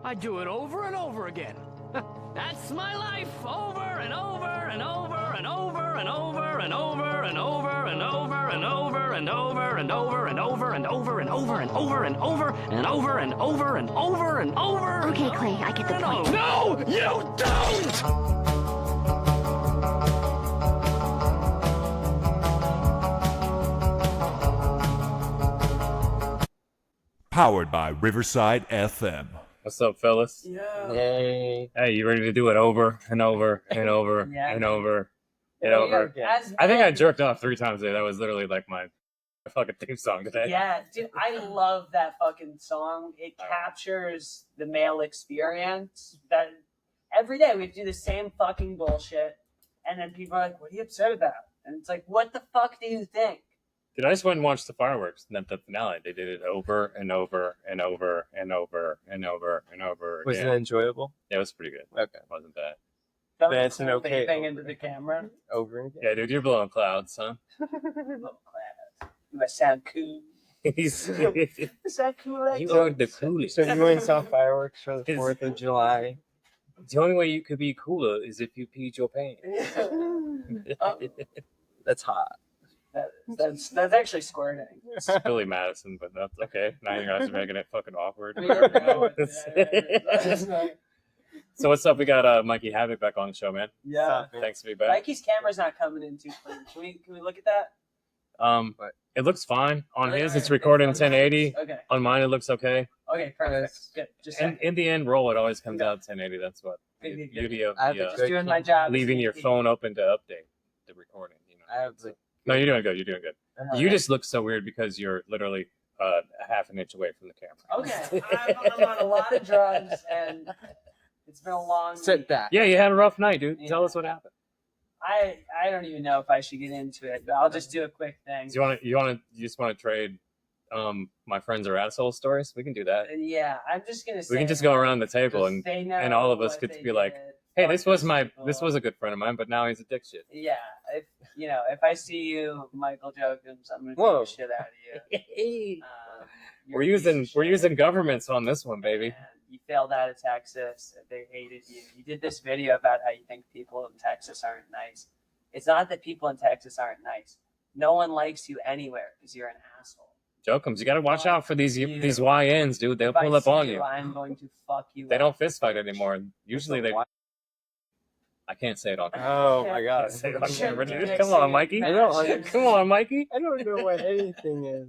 I do it over and over again. That's my life, over and over and over and over and over and over and over and over and over and over and over and over and over and over and over and over and over and over and over and over. Okay, Clay, I get the point. No, you don't! Powered by Riverside FM. What's up, fellas? Yeah. Hey, you ready to do it over and over and over and over and over? I think I jerked off 3 times today. That was literally like my fucking theme song today. Yeah, dude, I love that fucking song. It captures the male experience. That every day we do the same fucking bullshit, and then people are like, "What are you upset about?" And it's like, "What the fuck do you think?" Dude, I just went and watched the fireworks and then the finale. They did it over and over and over and over and over and over again. Was it enjoyable? Yeah, it was pretty good. Okay. It wasn't bad. That's an okay thing into the camera. Over again. Yeah, dude, you're blowing clouds, huh? Little class. You must sound cool. He's Is that cool? Like you are the coolest. So you went and saw fireworks for the 4th of July. The only way you could be cooler is if you peed your pants. That's hot. That's actually squirting. It's Billy Madison, but that's okay. Now you guys are making it fucking awkward. So what's up? We got Mikey Havoc back on the show, man. Yeah. Thanks to be back. Mikey's camera's not coming in too clean. Can we look at that? It looks fine. On his, it's recording 1080. Okay. On mine, it looks okay. Okay, perfect. Good. Just And in the end, roll, it always comes out 1080. That's what the Good. beauty of I have the, a just doing my job. leaving your phone open to update the recording. You know. I have the No, you're doing good. You're doing good. You just look so weird because you're literally a half an inch away from the camera. Okay. I'm on a lot of drugs, and it's been a long sit week. back. Yeah, you had a rough night, dude. Yeah. Tell us what happened. I don't even know if I should get into it, but I'll just do a quick thing. Do you just want to trade my friends are asshole stories? We can do that. Yeah, I'm just gonna say We can just go around the table and they know all of us what could they be like, did. hey, Fuck this was people. a good friend of mine, but now he's a dick shit. Yeah, if I see you, Michael Jokins, I'm gonna beat Whoa. the shit out of you. We're using governments on this one, baby. You failed out of Texas. They hated you. You did this video about how you think people in Texas aren't nice. It's not that people in Texas aren't nice. No one likes you anywhere because you're an asshole. Jokums, you got to watch out for these YNs, dude. They'll If I pull up see on you. I'm going to fuck you. They up. don't fist fight anymore. Usually they. I can't say it on. Oh my god. Say it on Shit, camera, dude. Nick, Come on, Mikey. I don't Come on, Mikey. I don't know what anything is.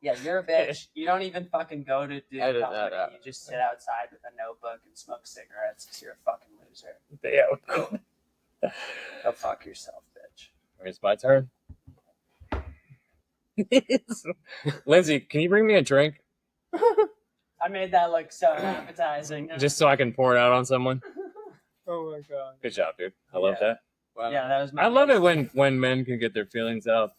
Yeah, you're a bitch. You don't even fucking go to do Edit company. that out. You just sit outside with a notebook and smoke cigarettes because you're a fucking loser. Yeah. Go fuck yourself, bitch. It's my turn. Lindsay, can you bring me a drink I made that look so appetizing. just so I can pour it out on someone? Oh my god. Good job, dude. I love that. Wow. Yeah, that was my I love it when men can get their feelings out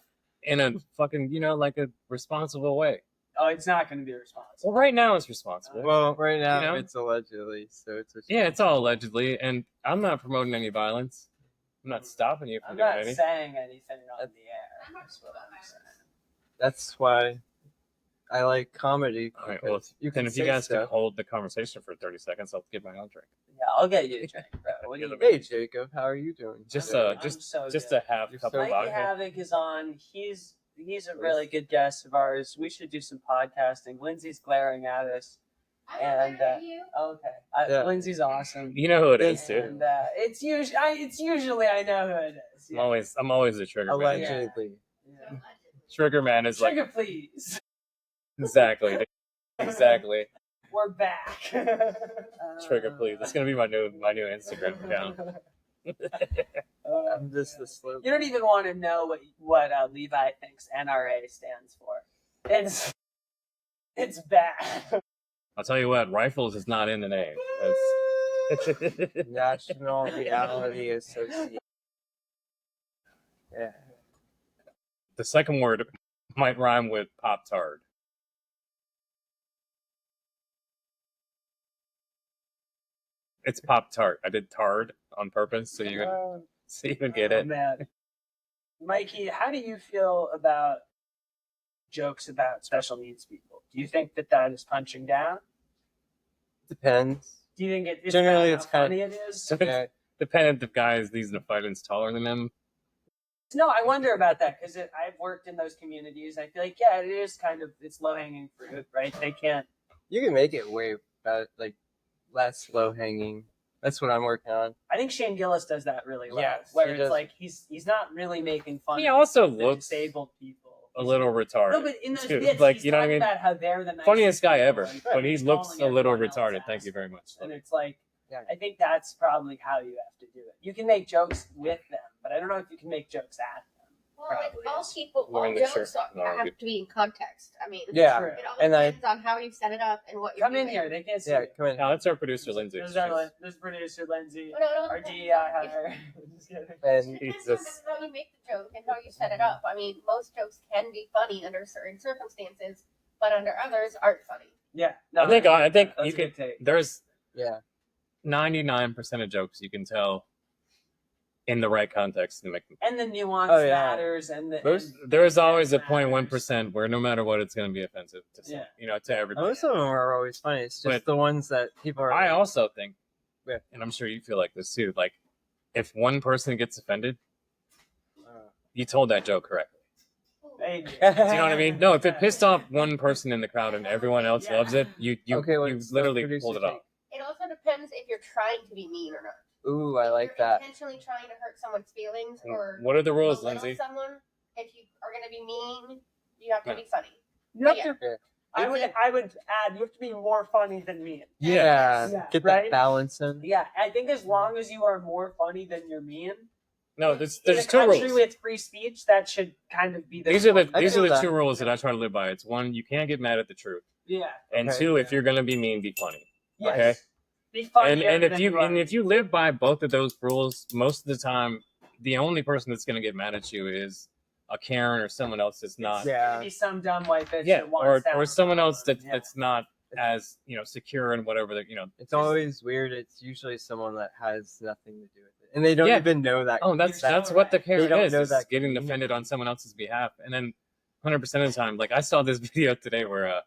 in a fucking, like a responsible way. Oh, it's not going to be responsible. Well, right now it's responsible. Well, right now You know? it's allegedly, so it's a Yeah, it's all allegedly, and I'm not promoting any violence. I'm not stopping you I'm from doing not anything. saying anything on the air. That's what I'm saying. That's why I like comedy. All right, well, because you then can if you say guys can stuff. hold the conversation for 30 seconds, I'll get my own drink. Yeah, I'll get you a drink, bro. What do you Hey Jacob, how are you doing? Just today? uh, just so just good. a half You're cup so of Mikey vodka. Havoc is on. He's a really good guest of ours. We should do some podcasting. Lindsay's glaring at us. And okay, Yeah. Lindsay's awesome. You know who it is, too. And it's usually I know who it is. I'm always the trigger man. Allegedly. Yeah. Trigger man is Trigger, like please. exactly. We're back. Trigger, please. That's gonna be my new Instagram account. I'm just the slow. You don't even want to know what Levi thinks NRA stands for. It's bad. I'll tell you what, rifles is not in the name. That's National Reality Association. Yeah. the second word might rhyme with Pop Tart. It's Pop Tart. I did tard on purpose so you would get Oh, it. man. Mikey, how do you feel about jokes about special needs people? Do you think that is punching down? Depends. Do you think it's Generally, how it's kind of- funny it is? Yeah. Dependent if guys these the fighters taller than them. No, I wonder about that because I've worked in those communities. I feel like it is kind of it's low hanging fruit, right? They can't. You can make it way better, like less low hanging. That's what I'm working on. I think Shane Gillis does that really well. Yes, where he it's does. like he's not really making fun. He of also the looks disabled people. a little retarded. No, but in those too. bits, Like, he's you know what I talking mean? about how they're the nicest Funniest guy people ever, and but he he's looks calling a little everyone else retarded. ass. Thank you very much. And it's like, Yeah. I think that's probably how you have to do it. You can make jokes with them, but I don't know if you can make jokes at them. Well, like Probably all is. people, We're all in the jokes church. No, have dude. to be in context. I mean, Yeah, True. it all and I depends on how you set it up and what you're Come in doing. here. They can't see yeah, you. come in. Now that's our producer Lindsay. There's producer Lindsay. No, no, Our no, DEI no, hire. Just kidding. And It depends Jesus. on how you make the joke and how you set it up. I mean, most jokes can be funny under certain circumstances, but under others aren't funny. Yeah. No, I think that's you a good can. take. There's yeah, 99% of jokes you can tell in the right context to make them. And the nuance Oh, yeah. matters, and the Most- and There's always a matters. 0.1% where no matter what, it's going to be offensive to some, Yeah. to everybody. most of them are always funny. It's just But the ones that people are. I also think, Yeah. and I'm sure you feel like this too, like if one person gets offended, you told that joke correctly. Thank Do you know what I mean? No, if it pissed off one person in the crowd and everyone else Yeah. loves it, you Okay, you what's the literally producer pulled it take? off. It also depends if you're trying to be mean or not. Ooh, I If like you're that. intentionally trying to hurt someone's feelings or What are the rules, belittle Lindsay? someone, if you are going to be mean, you have to Yeah. be funny. You have Yeah. to. Yeah. I would add. You have to be more funny than me. Yeah, Yeah, get right? that balance in. Yeah, I think as long as you are more funny than you're mean, No, in there's a two country rules. with free speech, that should kind of be the. These are the I these are feel the that. two rules that I try to live by. It's one, you can't get mad at the truth, Yeah. and Okay. two, if you're gonna be mean, be funny. Yes. Okay. Be funnier And if than you are. and if you live by both of those rules, most of the time, the only person that's gonna get mad at you is a Karen or someone else that's not. Yeah. Maybe some dumb white bitch. Yeah, that wants or that someone else that Yeah. that's not as secure and whatever that It's always weird. It's usually someone that has nothing to do with it, and they don't Yeah. even know that. Oh, that's You're so what the right. Karen They don't is. know Is that getting community. offended on someone else's behalf, and then 100% of the time, like I saw this video today where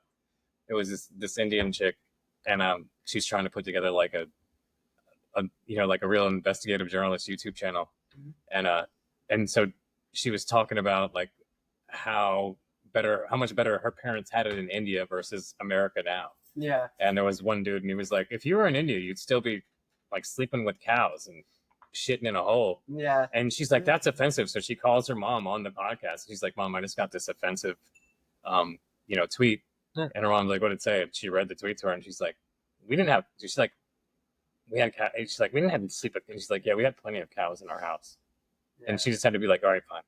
it was this Indian chick, and she's trying to put together like a like a real investigative journalist YouTube channel, and so she was talking about like how much better her parents had it in India versus America now. Yeah. And there was one dude, and he was like, if you were in India, you'd still be like sleeping with cows and shitting in a hole. Yeah. And she's like, that's offensive. So she calls her mom on the podcast. She's like, Mom, I just got this offensive, tweet. Yeah. And her mom's like, what did it say? And she read the tweet to her, and she's like, she's like, we didn't have to sleep with, and she's like, yeah, we had plenty of cows in our house. And she just had to be like, all right, fine.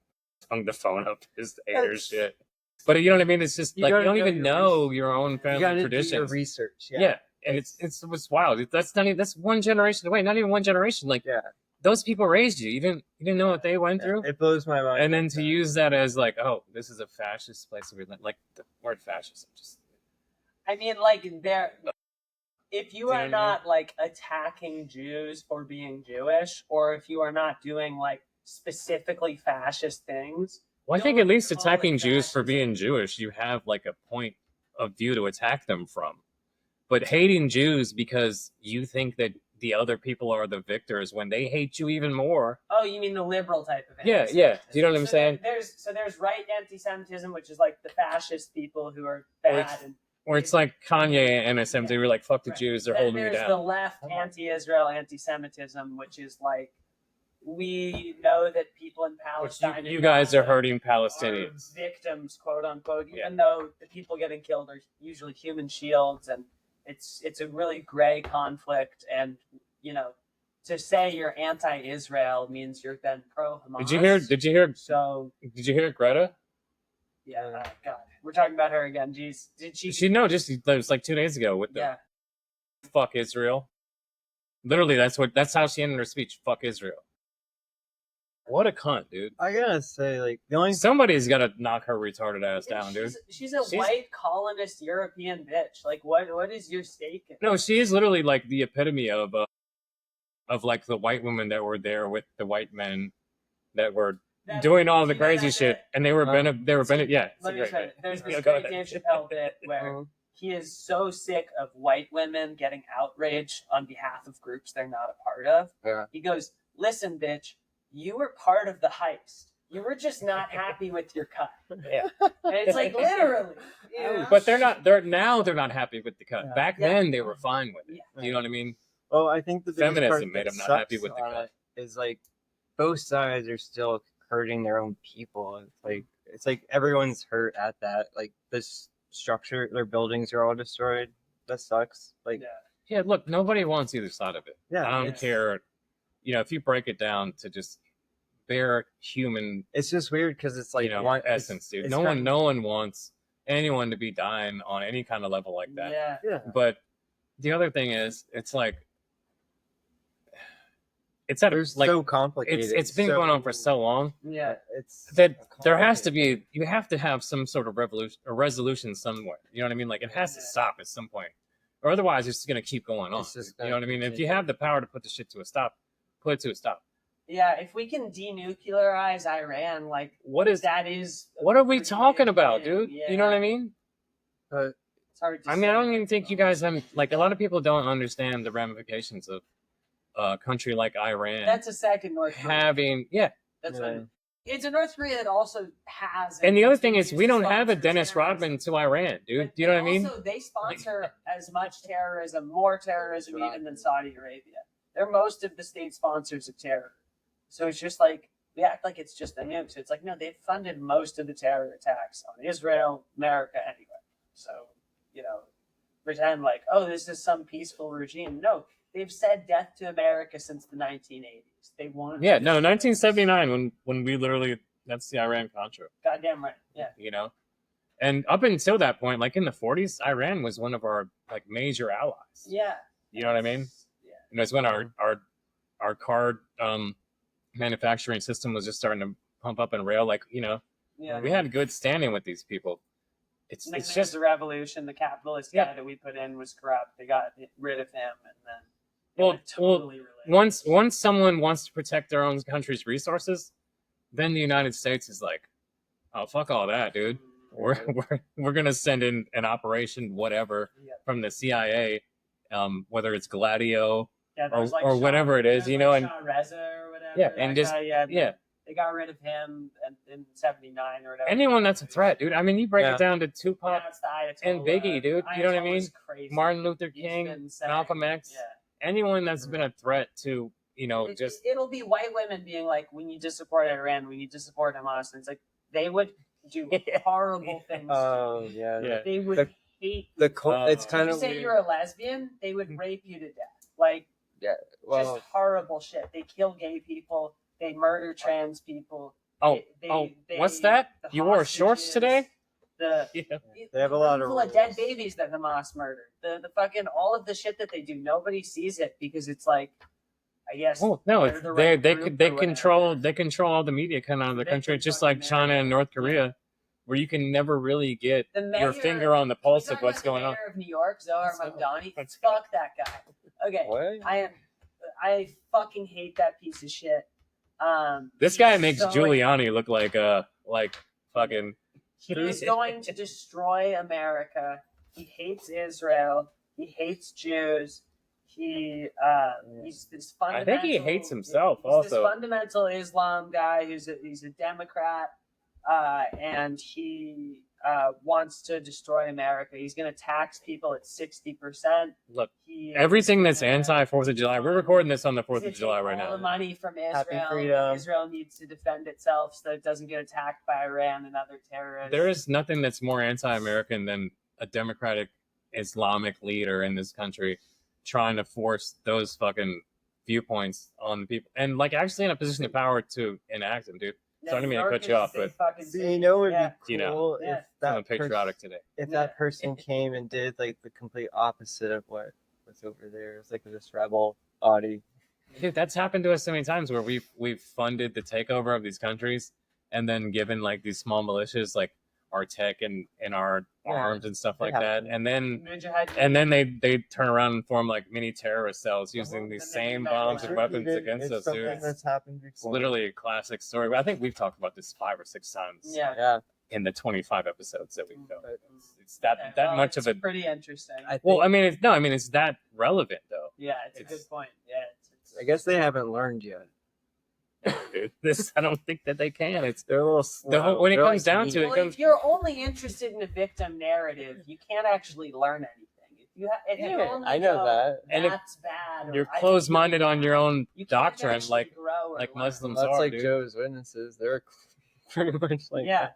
Hung the phone up, just ate her That's- shit. But you know what I mean? It's just You like, you gotta don't know even your know your own You family gotta do your traditions. research. Yeah. And it's wild. That's not even, that's one generation away. Not even one generation. Like Yeah. those people raised you. You didn't know what they went through. It blows my mind. And then to use that as like, oh, this is a fascist place. Like the word fascist. I mean, like, if you know are what I mean? not like attacking Jews for being Jewish, or if you are not doing like specifically fascist things, Well, I think don't at least call attacking it Jews for fascism. being Jewish, you have like a point of view to attack them from. But hating Jews because you think that the other people are the victors when they hate you even more. Oh, you mean the liberal type of Yeah, yeah. Do you know what I'm So saying? There's right anti-Semitism, which is like the fascist people who are Or bad, it's- and Or it's like Kanye and SM, they were like, fuck the Right. Jews, they're then holding me there's down. the left anti-Israel anti-Semitism, which is like we know that people in Which Palestine, you and guys are Gaza hurting are Palestinians. victims, quote unquote, even Yeah. though the people getting killed are usually human shields, and it's a really gray conflict. And to say you're anti-Israel means you're then pro-Hamas. Did you hear Greta? Yeah, God, we're talking about her again. Jeez, did she? It was like 2 days ago with the Yeah, fuck Israel. Literally, that's how she ended her speech. Fuck Israel. What a cunt, dude. I gotta say, like the only Somebody's got to knock her retarded ass down, dude. She's a white colonist European bitch. Like, what is your stake in? No, she is literally like the epitome of like the white women that were there with the white men that were That- doing all the you know crazy that- shit, and they were Let me There's say, this there's this go great ahead. Dave Chappelle bit where he is so sick of white women getting outraged on behalf of groups they're not a part of. Yeah. He goes, listen, bitch, you were part of the heist. You were just not happy with your cut. Yeah. And it's like literally. You know? But they're not happy with the cut. Yeah. Back then they were fine with it. Yeah. You know what I mean? Well, I think the biggest Feminism part made that them not happy sucks with the on cut. it is like both sides are still hurting their own people. It's like everyone's hurt at that. Like this structure, their buildings are all destroyed. That sucks. Like Yeah, look, nobody wants either side of it. Yeah, I don't it's- care. You know, if you break it down to just bare human, it's just weird because it's like you know, one essence, dude. it's No kind one wants anyone to be dying on any kind of level like that. Yeah. Yeah. But the other thing is, it's like it's at They're like so complicated. it's been going on for so long Yeah. It's that there has to be, you have to have some sort of resolution somewhere. You know what I mean? Like it has to stop at some point, or otherwise it's going to keep going on. It's just You know what I mean? If you continue. have the power to put the shit to a stop, put it to a stop. Yeah, if we can denuclearize Iran, like What is that is What are we pretty talking big about, thing. dude? Yeah. You know what I mean? But It's hard to I mean, I say. don't even think you guys have, like, a lot of people don't understand the ramifications of a country like Iran That's a second North Korea. having, yeah. That's Yeah. what it's a North Korea that also has. And the other thing is, we continues don't to have a sponsor Dennis terrorism. Rodman to Iran, dude. But Do you know what I mean? Also, they sponsor as much terrorism, more terrorism even than Saudi Arabia. They're most of the state sponsors of terror. So it's just like, we act like it's just a nuke. So it's like, no, they've funded most of the terror attacks on Israel, America, anyway. So, you know, pretend like, oh, this is some peaceful regime. No, they've said death to America since the 1980s. They want. Yeah, no, 1979, when we literally, that's the Iran Contra, Goddamn right. Yeah. you know? And up until that point, like in the 40s, Iran was one of our, like, major allies. Yeah. You know what I mean? Yeah. And it's when our car manufacturing system was just starting to pump up and rail. Like, you know, Yeah. we had good standing with these people. It's And then it's there's just the revolution. The capitalist Yeah. guy that we put in was corrupt. They got rid of him, and then it Well, went totally related. once someone wants to protect their own country's resources, then the United States is like, oh, fuck all that, dude. We're gonna send in an operation, whatever, Yeah. from the CIA, whether it's Gladio Yeah, there was or whatever it is, there you was know, like and Shah Reza or whatever. Yeah, that and just- guy, yeah. they got rid of him in '79 or whatever. anyone that's a threat, dude. I mean, you break Yeah. it down to Tupac, Yeah, it's the Ayatollah. and Biggie, dude. You know what I mean? Ayatollah's crazy. Martin Luther He's King, been saying- Malcolm X, Yeah. anyone that's been a threat to, you know, just It'll be white women being like, we need to support Iran, we need to support Hamas, and it's like they would do horrible things. oh yeah. yeah. They would The- hate. It's If kind you of say weird. you're a lesbian, they would rape you to death. Like well, just horrible shit. They kill gay people. They murder trans people. Oh, They- what's that? the You wore shorts hostages, today? The Yeah. They have a lot of full of dead rules. babies that Hamas murdered. The fucking all of the shit that they do. Nobody sees it because it's like, I guess. Oh no, they're it's, the they right they group could or they whatever. control all the media coming out of the They country, can just fucking like China and North Korea, where you can never really get The mayor, your finger on the pulse Can of we talk what's about the going on. mayor of New York, Zohar Let's go. Mamdani. Let's go. Fuck that guy. Okay, what? I fucking hate that piece of shit. This guy makes so Giuliani look like fucking. He's going to destroy America. He hates Israel. He hates Jews. He's this I fundamental. think he hates himself he's also. This fundamental Islam guy he's a Democrat, and he wants to destroy America. He's going to tax people at 60%. Look, everything that's anti 4th of July. We're recording this on the 4th of Take July right all the now. money from Happy Israel. freedom. Israel needs to defend itself so that it doesn't get attacked by Iran and other terrorists. There is nothing that's more anti-American than a democratic Islamic leader in this country trying to force those fucking viewpoints on the people, and like actually in a position of power to enact them, dude. So I didn't mean to cut you off, but See, you know, it would Yeah. be cool You know. if Yeah. I'm that patriotic today. if that person came and did like the complete opposite of what was over there. It's like this rebel body. Dude, that's happened to us so many times where we've funded the takeover of these countries and then given like these small militias like our tech and our Yeah, arms and stuff like it that, happens. and then they turn around and form like mini terrorist cells using these And then same you bombs back and away. weapons It's against us, something dude. that's happened It's before. literally a classic story. But I think we've talked about this 5 or 6 times. Yeah. Yeah. in the 25 episodes that we filmed. It's Okay, that well, much it's of a. pretty interesting. Well, I mean, it's that relevant though. Yeah, it's a It's- good point. Yeah, I guess they haven't learned yet. Dude, this I don't think that they can. It's They're a little slow. when it They're comes like down me. to it, well, comes. if you're only interested in a victim narrative, you can't actually learn anything. If you only I know go, that. And if that's bad. or You're I think closed-minded you're on your own you can't doctrine, actually like grow or learn. Muslims Well, that's are, like dude. Joe's Witnesses. They're pretty much like Yeah.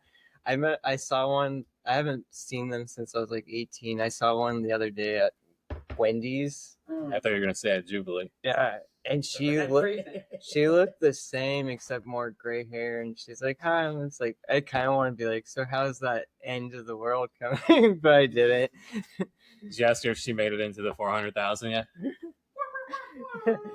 that. I saw one. I haven't seen them since I was like 18. I saw one the other day at Wendy's. Mm. I thought you were gonna say at Jubilee. Yeah, and she Everything. looked the same except more gray hair. And she's like, "Hi," and it's like I kind of want to be like, "So how's that end of the world coming?" But I didn't. Did you ask her if she made it into the 400,000 yet?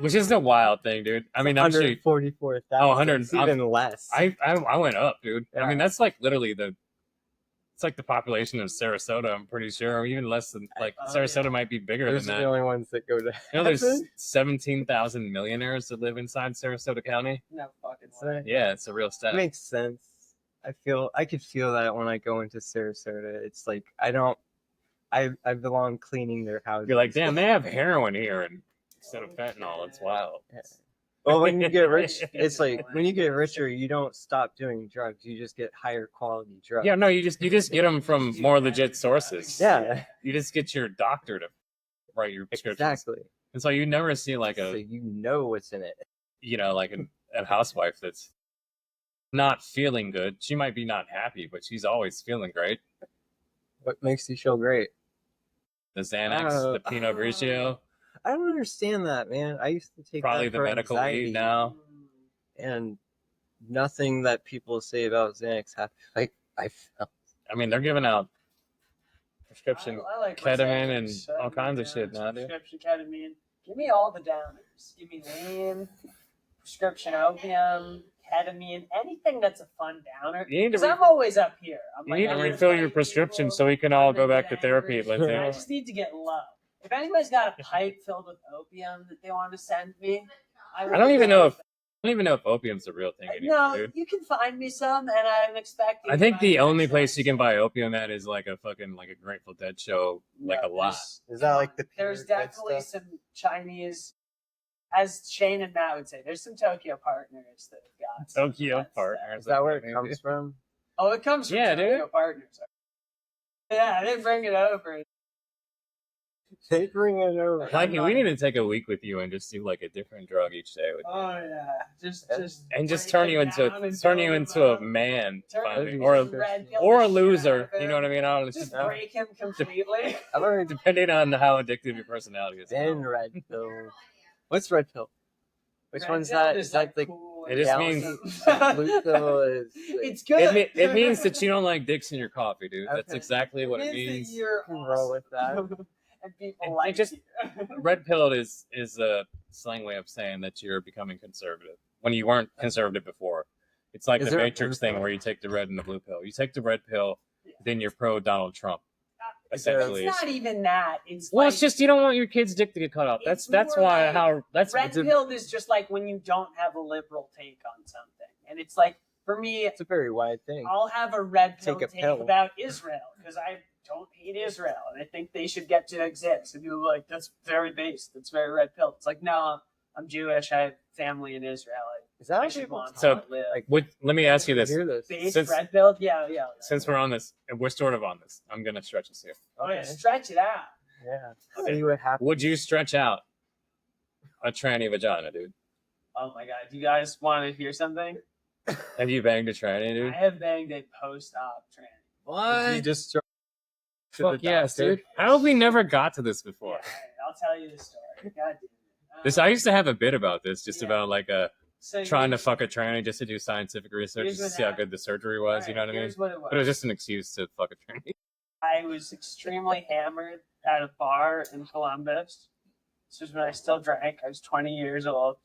Which is a wild thing, dude. I mean, I'm sure. 144,000. Oh, 100. It's even less. I went up, dude. I Yeah. mean, that's like literally it's like the population of Sarasota. I'm pretty sure, or even less than like Sarasota might be bigger Those than are that. the only ones that go to. You know, there's heaven? 17,000 millionaires that live inside Sarasota County. No fucking It's way. like- Yeah, it's a real That stat. makes sense. I could feel that when I go into Sarasota. It's like I belong cleaning their houses. You're like, damn, they have heroin here and instead of fentanyl. It's wild. Well, when you get rich, it's like when you get richer, you don't stop doing drugs. You just get higher quality drugs. Yeah, no, you just get them from more legit sources. Yeah, You just get your doctor to write your prescriptions. exactly. And so you never see like So you know what's in it. like a housewife that's not feeling good. She might be not happy, but she's always feeling great. What makes you feel great? The Xanax, Oh. the Pinot Grigio, I don't understand that, man. I used to take probably that the for medical anxiety, weed now. and nothing that people say about Xanax I felt. I mean, they're giving out prescription. I like ketamine and Xanax, all kinds of shit now, dude. Prescription ketamine. Give me all the downers. Give me lean, prescription opium, ketamine, anything that's a fun downer. You need to Because I'm always up here. I'm You like, need to I'm gonna refill fight your prescription people, so we can all I'm go gonna back get to therapy, angry. Lindsay. I just need to get low. If anybody's got a pipe filled with opium that they want to send me, I don't even know if opium's a real thing anymore, No, dude. you can find me some, and I'm expecting. I think to the find only extras. place you can buy opium at is like a Grateful Dead show, like a No, lot. Is that like the There's pure good definitely stuff? some Chinese, as Shane and Matt would say, there's some Tokyo partners that have got some Tokyo of that partners. stuff. Is that where it comes from? Oh, it comes from Yeah, Tokyo dude. partners. Yeah, I didn't bring it over. They bring it over. Mikey, we need to take a week with you and just do like a different drug each day, Oh yeah, just and just break turn it you into down and turn build you him into a up. man, Turn finally. him or into a red pill or a the shit out loser. of him. You know what I mean? I don't Just know. break him completely. I've already Depending on how addictive your personality is. been red pill. What's red pill? Which Red one's pill that? is Is that the cool It just and means- awesome. blue pill? Is It's good. It means that you don't like dicks in your coffee, dude. That's Okay. exactly what it means means. that you're can roll with that. awesome. And people And like just- you. Red pill is a slang way of saying that you're becoming conservative when you weren't conservative before. It's like Is the there a Matrix blue thing pill? where you take the red and the blue pill. You take the red pill, then you're pro Donald Trump. Essentially, It's not even that. It's well, like, it's just you don't want your kid's dick to get cut off. It's That's more why like how that's red it's a- pilled is just like when you don't have a liberal take on something, and it's like for me, It's a very wide thing. I'll have a red pill Take a take pill. about Israel because I don't hate Israel and I think they should get to exist. And people are like, that's very based. That's very red pill. It's like, no, I'm Jewish. I have family in Israel. Is that I how should people want So, to live. like- let me ask you this: hear this? Based since- red pill? Yeah. since we're on this, and we're sort of on this, I'm gonna stretch us here. Oh yeah, stretch it out. Yeah. See what happens. Would you stretch out a tranny vagina, dude? Oh my god, do you guys want to hear something? Have you banged a tranny, I dude? have banged a post-op tranny. Did you just throw to Fuck the yes, doctor? dude. How have we never got to this Yeah, before? alright, I'll tell you the story. God damn it. This I used to have a bit about this, just Yeah. about like So trying to here's- fuck a tranny just to do scientific research Here's to what see how happened. good the surgery was. You know what I mean? Here's what it was. But it was just an excuse to fuck a tranny. I was extremely hammered at a bar in Columbus. This was when I still drank. I was 20 years old.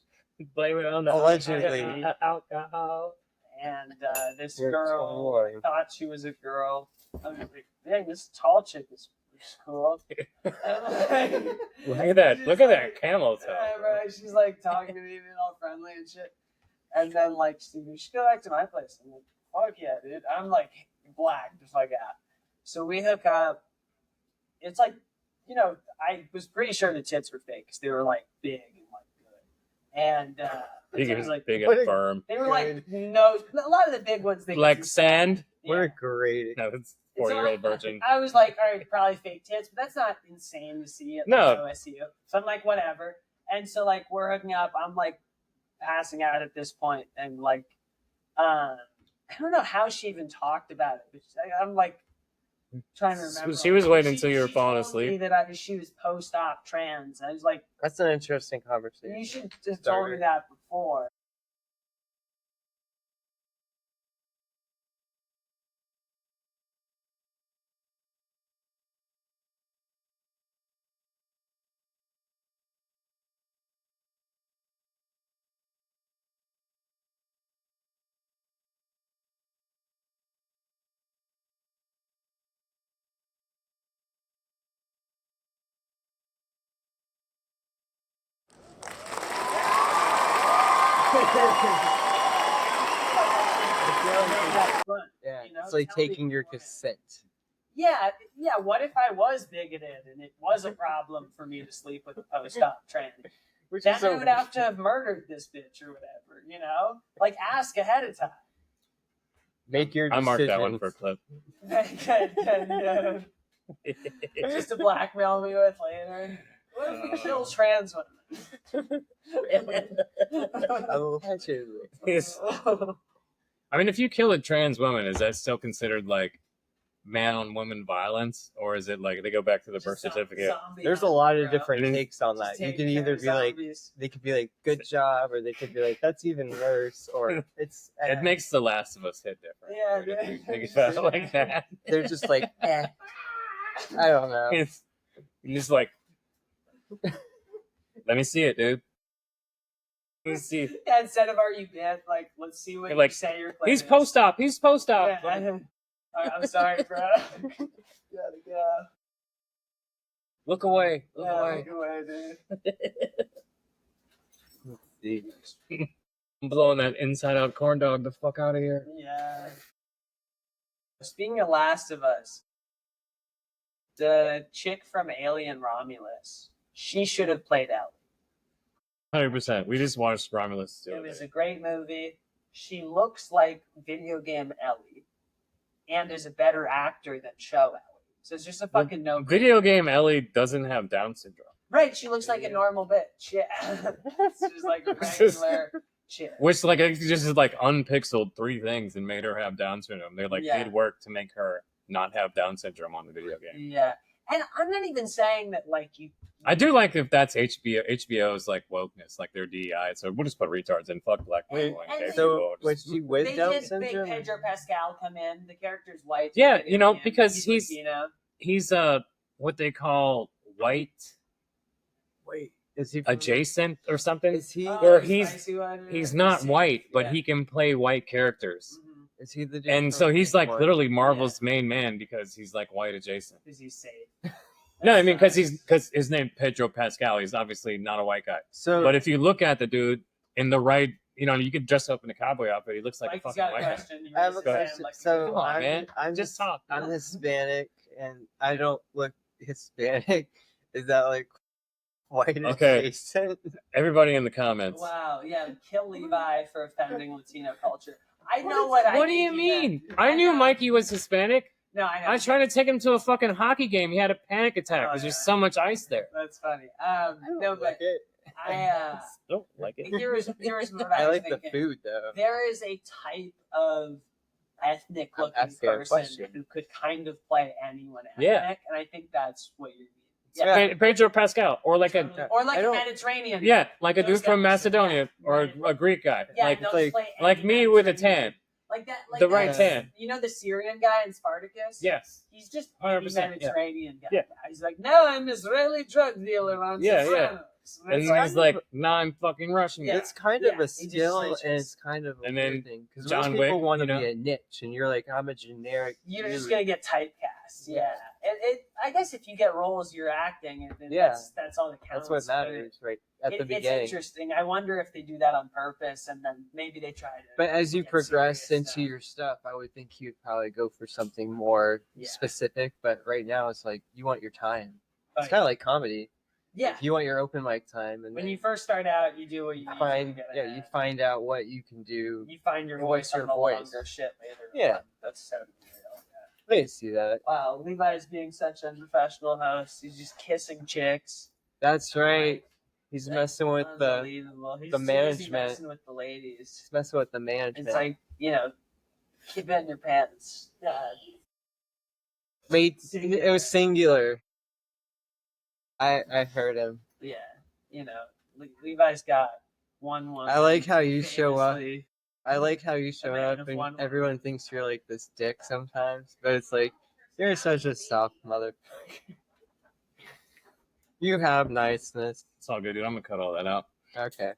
Blame it on Allegedly. alcohol. And this You're girl 21. thought she was a girl. I was like, dang, this tall chick is cool. And, like, Look at that! she's Look at like- that camel toe. Yeah, right. She's like talking to me, being all friendly and shit. And then like, Steve, you should go back to my place. I'm like, fuck yeah, dude. I'm like black, just like that. So we hook up. It's like, you know, I was pretty sure the tits were fake because they were like big and like good. And Big, so I was like, big and firm. they were like no, a lot of the big ones they Like sand. What a great. No, it's 4-year-old virgin. I was like, all right, probably fake tits, but that's not insane to see at No. OSU. So I'm like, whatever. And so like we're hooking up. I'm like passing out at this point, and like I don't know how she even talked about it. But I'm like trying to remember. She was waiting until you were she falling told me asleep. that she was post-op trans. I was like, That's an interesting conversation. you should just told me that before. Yeah, You know, it's like tell taking people your what it is. consent. Yeah. What if I was bigoted and it was a problem for me to sleep with a post-op trans? Which Then is I would have to have murdered this bitch or whatever, you know? Like, ask ahead of time. make your I decisions. marked that one for a clip. Just to blackmail me with later. What if we kill trans women? Allegedly. I mean, if you kill a trans woman, is that still considered like man on woman violence, or is it like they go back to the birth certificate? There's a lot of bro. different takes on that. Just You take can care either of be like, zombies. they could be like, good job, or they could be like, that's even worse, or it's. It makes The Last of Us hit different. Yeah, dude, if you dude. think about it like that. They're just like, I don't know. It's just like, let me see it, dude. Let me see. Yeah, instead of are you dead, like, let's see what Like, you say your claim He's is. post-op. He's post-op. Yeah, I'm sorry, bro. Gotta go. Look away. Look Yeah, away. look away, dude. I'm blowing that inside-out corn dog the fuck out of here. Yeah. Speaking of Last of Us, the chick from Alien Romulus, she should have played Ellie. 100%. We just watched Romulus. the It other was day. a great movie. She looks like video game Ellie and is a better actor than show Ellie. So it's just a fucking no. Video game Ellie doesn't have Down syndrome. Right, she looks like a normal bitch. Yeah. It's just like a regular chick. Which, like, it just like unpixeled 3 things and made her have Down syndrome. They like Yeah. did work to make her not have Down syndrome on the video game. Yeah. And I'm not even saying that, like, you. I do like if that's HBO's like wokeness, like their DEI. So we'll just put retards in. Fuck black people. And gay they- So, people. was she with They Down did syndrome? big Pedro Pascal come in. The character's white. Yeah, you know, because he's- Latino. He's what they call white Wait, is he from, adjacent or something. Is he? Or the he's- spicy one. He's not white, but Yeah. he can play white characters. Mhm. Is he the? dude And from so he's like One? literally Marvel's main man because he's like white adjacent. Is he safe? No, I mean because his name Pedro Pascal. He's obviously not a white guy. So, But if you look at the dude in the right, you know, you could dress up in a cowboy outfit. He looks like Mike's a fucking got a white guy. question. You I have a raise your hand question. like- So Come on, I'm, man. I'm Just talk. I'm Hispanic, and I don't look Hispanic. Is that like white Okay. adjacent? Everybody in the comments. Wow, yeah, kill Levi for offending Latino culture. I know what I What do think you he mean? meant. I knew know. Mikey was Hispanic. No, I know. I was trying to take him to a fucking hockey game. He had a panic attack because there's so much ice there. That's funny. I don't No, like but it. I Don't like it. here's what I I was like the thinking. food though. There is a type of ethnic I'm looking asking a person question. who could kind of play anyone ethnic, Yeah. and I think that's what you mean. Yeah. Pedro Pascal, or like a Or like I a don't- Mediterranean. yeah, like a Those dude from guys. Macedonia or Right. a Greek guy, Yeah, like they'll like- play like any me with a Mediterranean. tan, Like that, like the that- right tan. You know the Syrian guy in Spartacus? Yes, He's just 100%, any Mediterranean guy. Yeah. He's like, no, I'm Israeli drug dealer on Yeah, yeah. Sopranos. and it's he's like, nah, I'm fucking Russian. Yeah. It's kind Yeah, of a he just skill, switches. and it's kind of a And weird then thing because John most people Wick, want to you know? be a niche, and you're like, I'm a generic. you're just dude. gonna get typecast. Yeah, I guess if you get roles, you're acting, and Yeah. that's all that counts. That's what but matters, right at the It's beginning. interesting. I wonder if they do that on purpose, and then maybe they try to. But as you get progress serious into your stuff, I would think you'd probably go for something more Yeah. specific. But right now, it's like you want your time. It's Right. kind of like comedy. Yeah. Like, you want your open mic time, and When then you first start out, you do what you find, get yeah, you find out what you can do. You find your and voice what's your on the voice. longer shit later. Yeah. on. That's so real. I can see that. Wow, Levi's being such a professional host. He's just kissing chicks. That's right. He's Like, messing with the unbelievable. He's the too busy management. messing with the ladies. he's messing with the management. It's like, keep it in your pants. Wait, it was singular. I heard him. Yeah, Levi's got one. I like how you show up. famously- I like how you show man up of and one word. everyone thinks you're like this dick sometimes, but it's like you're such a soft motherfucker. You have niceness. It's all good, dude. I'm gonna cut all that out. Okay.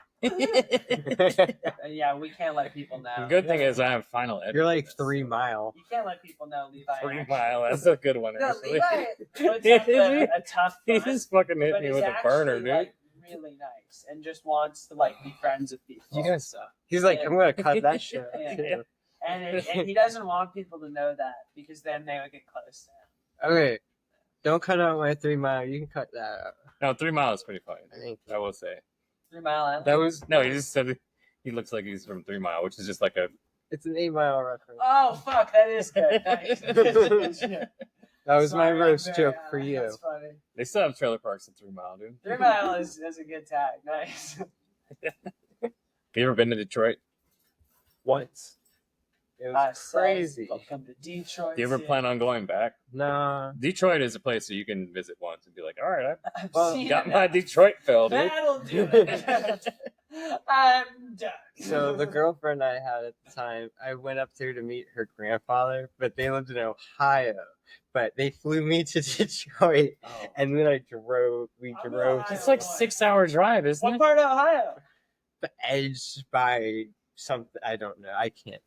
Yeah, we can't let people know. The good thing is I have final edit. You're like for this. 3 Mile. You can't let people know Levi. 3 actually- Mile. That's a good one. No, Actually. Levi puts up a tough He front, just fucking hit but me is with a burner, actually, dude. like, really nice and just wants to be friends with people. You guys suck. He's like, I'm gonna cut that shit out Yeah. too. And he doesn't want people to know that because then they would get close to him. Okay. Don't cut out my 3 Mile. You can cut that out. No, 3 Mile is pretty funny. Thank I will say. 3 Mile Island. That was No, he just said he looks like he's from 3 Mile, which is just like a. it's an 8 Mile reference. Oh fuck, that is good. Nice. That was my Sorry, roast I'm joke very- for you. That's funny. They still have trailer parks at 3 Mile, dude. 3 Mile is a good tag. Nice. Have you ever been to Detroit? Once. It was crazy. Welcome to Detroit. Do you ever City. plan on going back? Nah. Detroit is a place that you can visit once and be like, all right, I've Well, seen I got it. my Detroit fill, dude. That'll do it. I'm done. So the girlfriend I had at the time, I went up there to meet her grandfather, but they lived in Ohio. But they flew me to Detroit, and then we I'm drove Ohio. It's like 6-hour drive, isn't What it? part of Ohio? the edge by something. I don't know. I can't.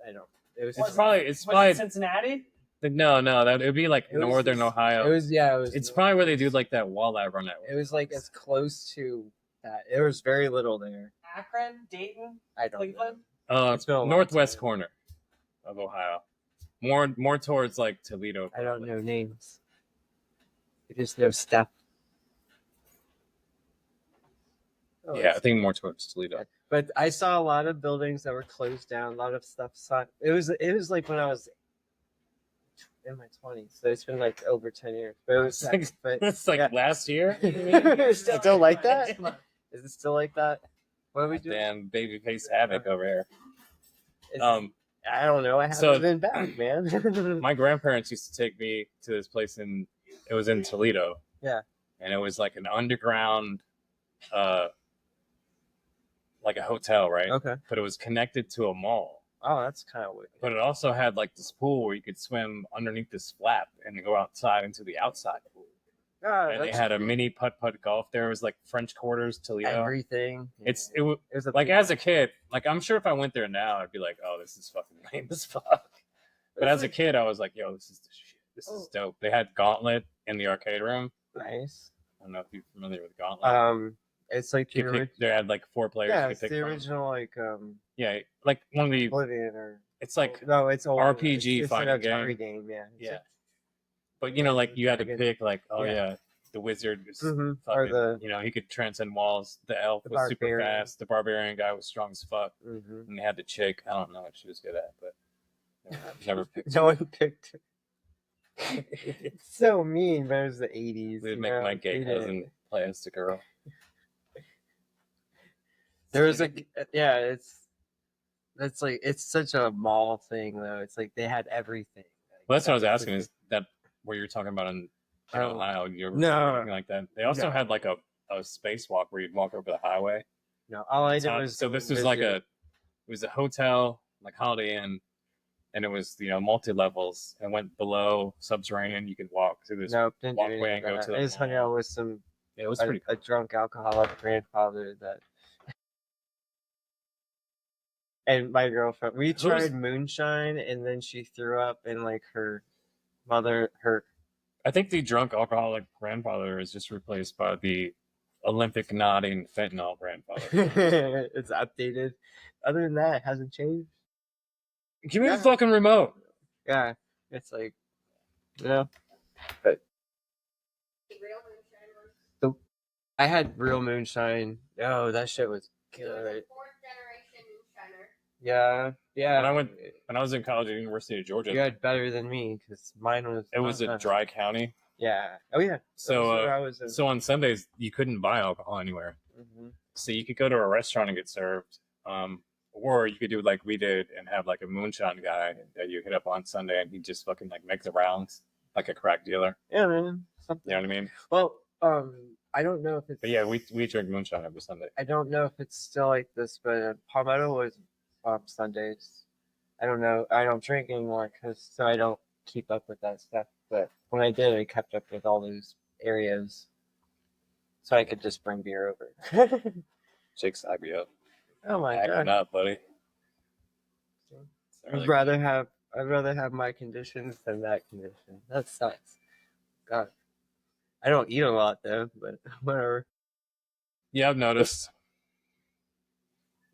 I don't. It was. It's probably Was it Cincinnati? no, that it would be like It was northern just- Ohio. It was. Yeah. It was. It's probably where they do like that walleye run. It was like as close to that. There was very little there. Akron, Dayton, I don't. Cleveland. It's been a long Northwest time. corner of Ohio, more towards like Toledo. I don't know names. I just know stuff. Oh, Yeah, I think more towards Toledo. But I saw a lot of buildings that were closed down. A lot of stuff. It was like when I was in my 20s. So it's been like over 10 years. But it was. But It's like yeah. last year. It's still like that? Is it still like that? What are we doing? Damn, babyface havoc over here. It's- I don't know. I haven't so- been back, man. My grandparents used to take me to this place it was in Toledo. Yeah. And it was like an underground, like a hotel, right? Okay. But it was connected to a mall. Oh, that's kind of weird. But it also had like this pool where you could swim underneath this flap and go outside into the outside pool. Oh, And they that's had a mini putt golf. There was like French Quarters, Toledo. everything. It was was a like big- as a kid, like I'm sure if I went there now, I'd be like, oh, this is fucking lame as fuck. But as a kid, I was like, yo, this is the shit. This is dope. They had Gauntlet in the arcade room. nice. I don't know if you're familiar with Gauntlet. It's like the You pick- they had like 4 players. yeah, you it's could the pick from. original like Yeah, like one of the. Oblivion or It's like, no, it's old. RPG it's fighting an Atari game. Yeah. It's yeah. But you know, like you had to Dragon. pick like, oh Yeah. yeah, the wizard was Mhm. fucking, Or the- you know, he could transcend walls. The elf The was super barbarian. fast. The barbarian guy was strong as fuck. Mhm. And they had the chick. I don't know what she was good at, but never picked. No one picked her. It's so mean, but it was the 80s. We would you make know? my gay We did. cousin play as the girl. There was it's like it's such a mall thing though. It's like they had everything. Well, that's what I was asking. Is that where you're talking about in Oh. Ohio? You're No. anything like that. They also No. had like a spacewalk where you'd walk over the highway. No, all I did was So this was like it was a hotel, like Holiday Inn, and it was multi levels and went below subterranean. You could walk through this. nope, didn't do walkway anything and go like to that. the I just hung mall. out with some It was a, pretty. a drunk alcoholic grandfather that. And my girlfriend, we Who's- tried moonshine, and then she threw up, and like her mother, her I think the drunk alcoholic grandfather is just replaced by the Olympic nodding fentanyl grandfather. It's updated. Other than that, it hasn't changed. Give me Yeah. the fucking remote. Yeah, it's like, you know. But I had real moonshine. Oh, that shit was He was a good. fourth generation moonshiner. Yeah, yeah. When I was in college at the University of Georgia, You had better than me because mine was. it was a dry county. Yeah. Oh yeah. So That's where I was. so on Sundays you couldn't buy alcohol anywhere. Mhm. So you could go to a restaurant and get served, or you could do like we did and have like a moonshine guy that you hit up on Sunday and he just fucking like make the rounds like a crack dealer. Yeah, man. Something. You know what I mean? Well, I don't know if it's. But yeah, we drink moonshine every Sunday. I don't know if it's still like this, but Palmetto was Sundays. I don't know. I don't drink anymore so I don't keep up with that stuff. But when I did, I kept up with all those areas, so I could just bring beer over. Jake's IB up. Oh my Acting god! up, buddy. I'd rather have my conditions than that condition. That sucks. God, I don't eat a lot though, but whatever. Yeah, I've noticed.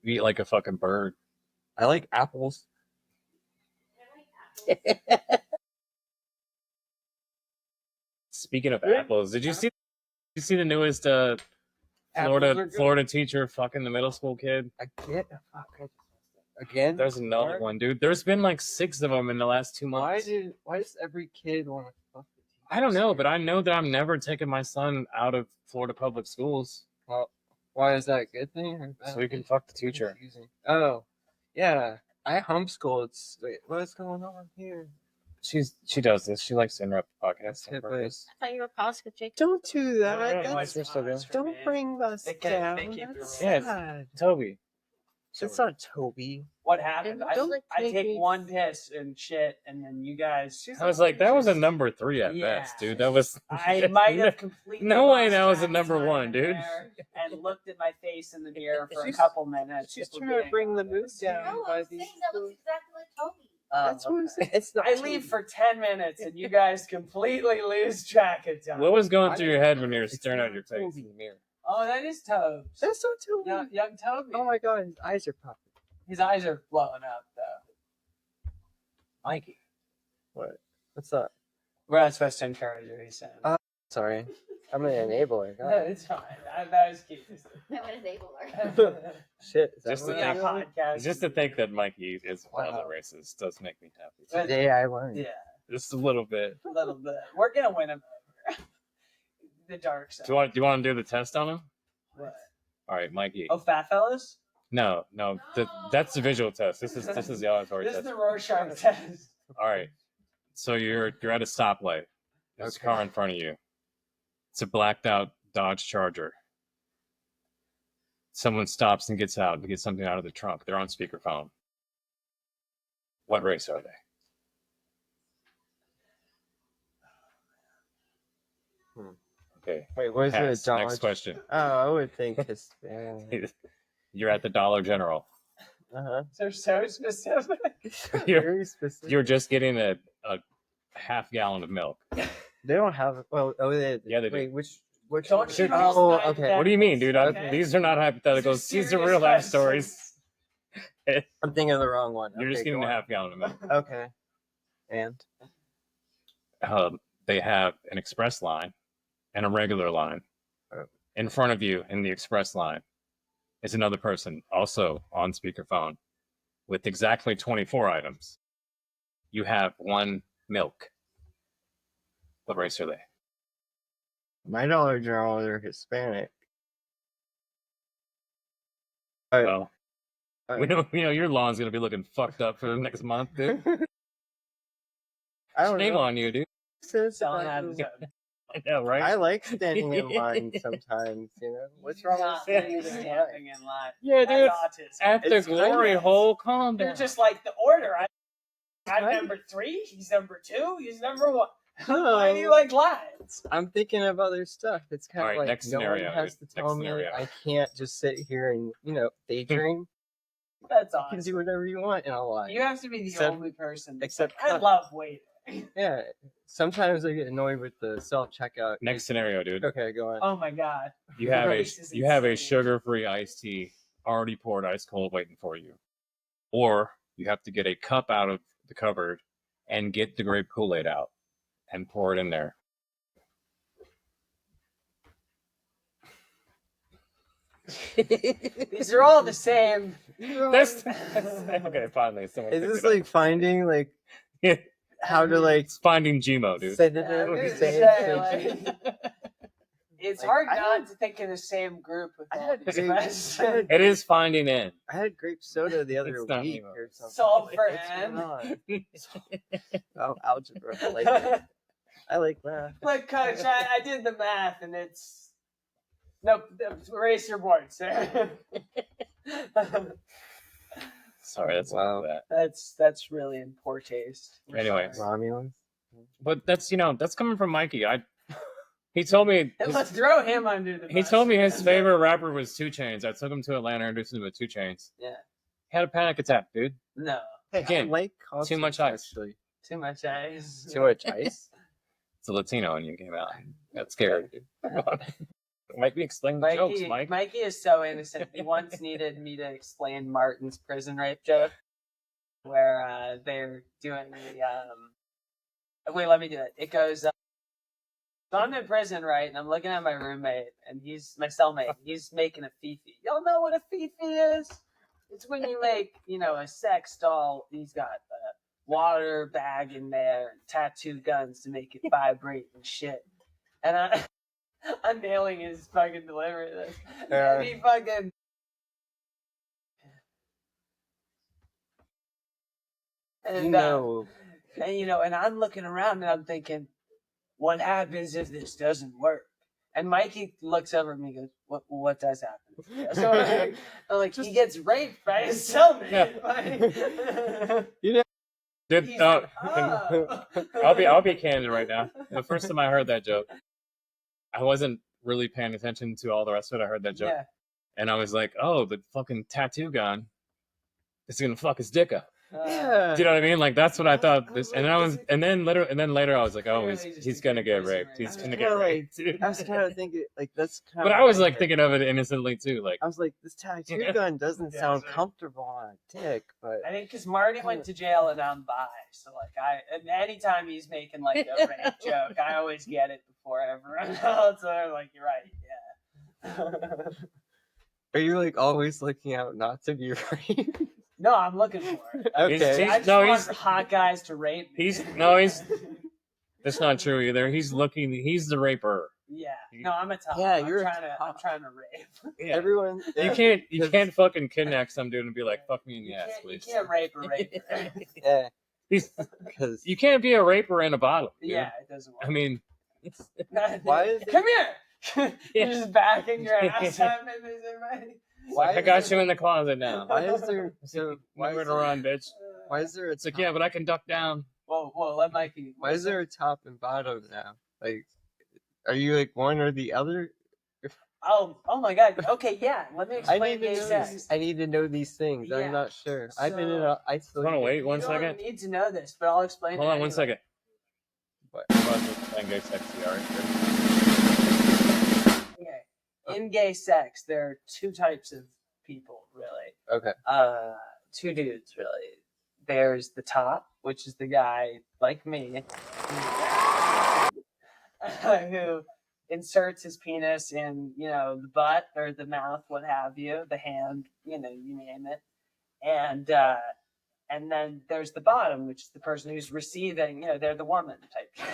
You eat like a fucking bird. I like apples. Speaking of Yeah. apples, did you see the newest Apples are good. Florida teacher fucking the middle school kid? Again? There's another one, dude. There's been like 6 of them in the last 2 months. Why does every kid want to fuck the teacher? I don't know, but I know that I'm never taking my son out of Florida public schools Well, why is that a good thing? Or bad? so he can fuck the teacher. Confusing. Oh, yeah. I homeschool. Wait, what's going on here? She does this. She likes to interrupt the podcast on Yeah, but- purpose. I thought you were positive, Jake. Don't do that. Yeah, That's- we're still doing- don't bring us They keep down. it That's real. sad. Toby. It's not Toby. What happened? Don't I take take me- one piss and shit, and then you guys. I was like, that was a number 3 at Yeah. best, dude. That was. I might have completely. No way lost that was a track of number time 1, dude. there And looked at my face in the mirror for a She's- couple minutes. She's before trying to getting bring the on mood this. down. No, by I was these saying that looks exactly like Toby. That's what it's not. I leave for 10 minutes and you guys completely lose track of time. What was going through your head when you were staring at your face in the mirror? Oh, that is Tobes. That's not Toby. Young Toby. Oh my god, his eyes are popping. His eyes are blowing up, though. Mikey. What? What's up? We're not supposed to encourage you, he said. Sorry, I'm an enabler. No, God. it's fine. That was cute. I'm an enabler. Shit. Is that Just what to Yeah, we're think- doing? podcast. Just to think that Mikey is Wow. closet racist does make me happy. Today I learned. Yeah, Just a little bit. a little bit. We're gonna win him over. The dark side. Do you want to do the test on him? What? All right, Mikey. Oh, fat fellas. No. That's the visual test. This is the auditory This is test. the Rorschach test. All right. So you're at a stoplight. There's a Okay. car in front of you. It's a blacked out Dodge Charger. Someone stops and gets out to get something out of the trunk. They're on speakerphone. What race are they? Okay. Wait, what is Pass. it? Dodge? Next question. Oh, I would think his. You're at the Dollar General. Uh-huh. They're so specific. You're- Very specific. You're just getting a half gallon of milk. They don't have. Well, they. Yeah, they do. Wait, which? Don't one? you Oh, decide okay. that- What do you mean, dude? Okay. These are not hypotheticals. These are serious real life questions. stories. I'm thinking of the wrong one. You're just Okay, getting go a on. half gallon of milk. Okay. And They have an express line and a regular line. Oh. In front of you in the express line is another person, also on speakerphone, with exactly 24 items. You have 1 milk. What race are they? my Dollar General are Hispanic. All right. Well, all we right. know your lawn's gonna be looking fucked up for the next month, dude. I don't Shame know. on you, dude. Says Selling if I out do- of zone. I know, right? I like standing in line sometimes. You know what's wrong Not with standing standing in line? in line. Yeah, That's dude. autism. At the It's glory kindness. hole, calm down. They're just like the order. I'm Right. number 3. He's number 2. He's number 1. Oh. Why do you like lines? I'm thinking of other stuff. It's kind All of right, like next no scenario, one has to dude. tell Next me scenario. I can't just sit here and daydream. That's You can awesome. do whatever you want in a line. You have to be the Except- only person. except I cut. love waiting. Yeah. Sometimes I get annoyed with the self checkout. Next scenario, dude. Okay, go on. Oh my god. You have This is a insane. sugar-free iced tea already poured ice cold waiting for you, or you have to get a cup out of the cupboard and get the grape Kool-Aid out and pour it in there. These are all the same. That's okay. Finally, someone Is picked this it up. like finding like Yeah. how to like It's finding Gmo, dude. send it I was in? gonna Say say, it, like, it's Like, hard I not had- to think in the same group with I all had these grape- questions. I had- It is finding in. I had grape soda the other It's not week Nemo. or something. Solve for What's N. going on? Oh, algebra. I like it. I like math. Look, coach, I did the math and it's nope. Erase your board, sir. Sorry, that's Wow. that. that's really in poor taste. We're Anyway. sorry. Romulans. But that's that's coming from Mikey. He told me Let's throw him under the bus. he told me his favorite rapper was 2 Chainz. I took him to Atlanta, introduced him to 2 Chainz. Yeah. He had a panic attack, dude. No. Hey, Again, I like too much concerts, ice. Actually. Too much ice. Too much ice. It's a Latino and you came out. Got scared, dude. Mikey, explain the jokes, Mike. Mikey is so innocent. He once needed me to explain Martin's prison rape joke, where they're doing the. Wait, let me do it. It goes. So I'm in prison, right? And I'm looking at my roommate, and he's my cellmate. He's making a fifi. Y'all know what a fifi is? It's when you make, a sex doll. He's got a water bag in there, and tattoo guns to make it vibrate and shit. And I'm nailing his fucking delivery of this. And he fucking. And, and I'm looking around and I'm thinking, what happens if this doesn't work? And Mikey looks over at me and goes, what does happen? So I'm like, he gets raped by his cellmate. Dude, He's like, "Oh." I'll be candid right now. The first time I heard that joke, I wasn't really paying attention to all the rest of it. I heard that joke, Yeah. and I was like, "Oh, the fucking tattoo gun is gonna fuck his dick up." Yeah. Do you know what I mean? Like that's what I thought. And then later I was like, "Oh, Really just he's thinking gonna get prison raped. rape. He's I gonna was get kinda raped." dude. I was kind of thinking like that's kind But of. I was like thinking of it innocently too. Like, I was like, this tattoo Yeah. gun doesn't Yeah, sound sorry. comfortable on a dick, but I think because Marty went to jail and I'm bi, so and anytime he's making like a rape joke, I always get it before everyone else. So they're like, "You're right, yeah." are you like always looking out not to be raped? No, I'm looking for it. Okay. I just want hot guys to rape me. that's not true either. He's the raper. Yeah. No, I'm a top. Yeah, I'm you're a trying to. I'm top. trying to rape. Yeah. Everyone. You can't fucking kidnap some dude and be like, "Fuck me in the ass, You please." can't rape a raper. Yeah, He's- because you can't be a raper in a bottle. dude. Yeah, it doesn't work. I mean, why is Come here. You're just backing your ass up and there's everybody. why I is got there, you in the closet now. Why is there why Nowhere is to there, run, bitch. why is there a It's like, top, yeah, but I can duck down. Whoa, let Mikey. why is there a top and bottom now? Like, are you like one or the other? Oh my God. Okay, yeah. Let me I explain need to gay know sex. these. I need to know these things. Yeah. I'm not sure. I've been in So- a isolated. Wanna wait You one don't second? need to know this, but I'll explain. Hold it on one anyway. second. What? Gay sexy, all right. Okay. In gay sex, there are two types of people, really. Okay. Two dudes, really. There's the top, which is the guy like me, who inserts his penis in, the butt or the mouth, what have you, the hand, you name it. And then there's the bottom, which is the person who's receiving, they're the woman type shit.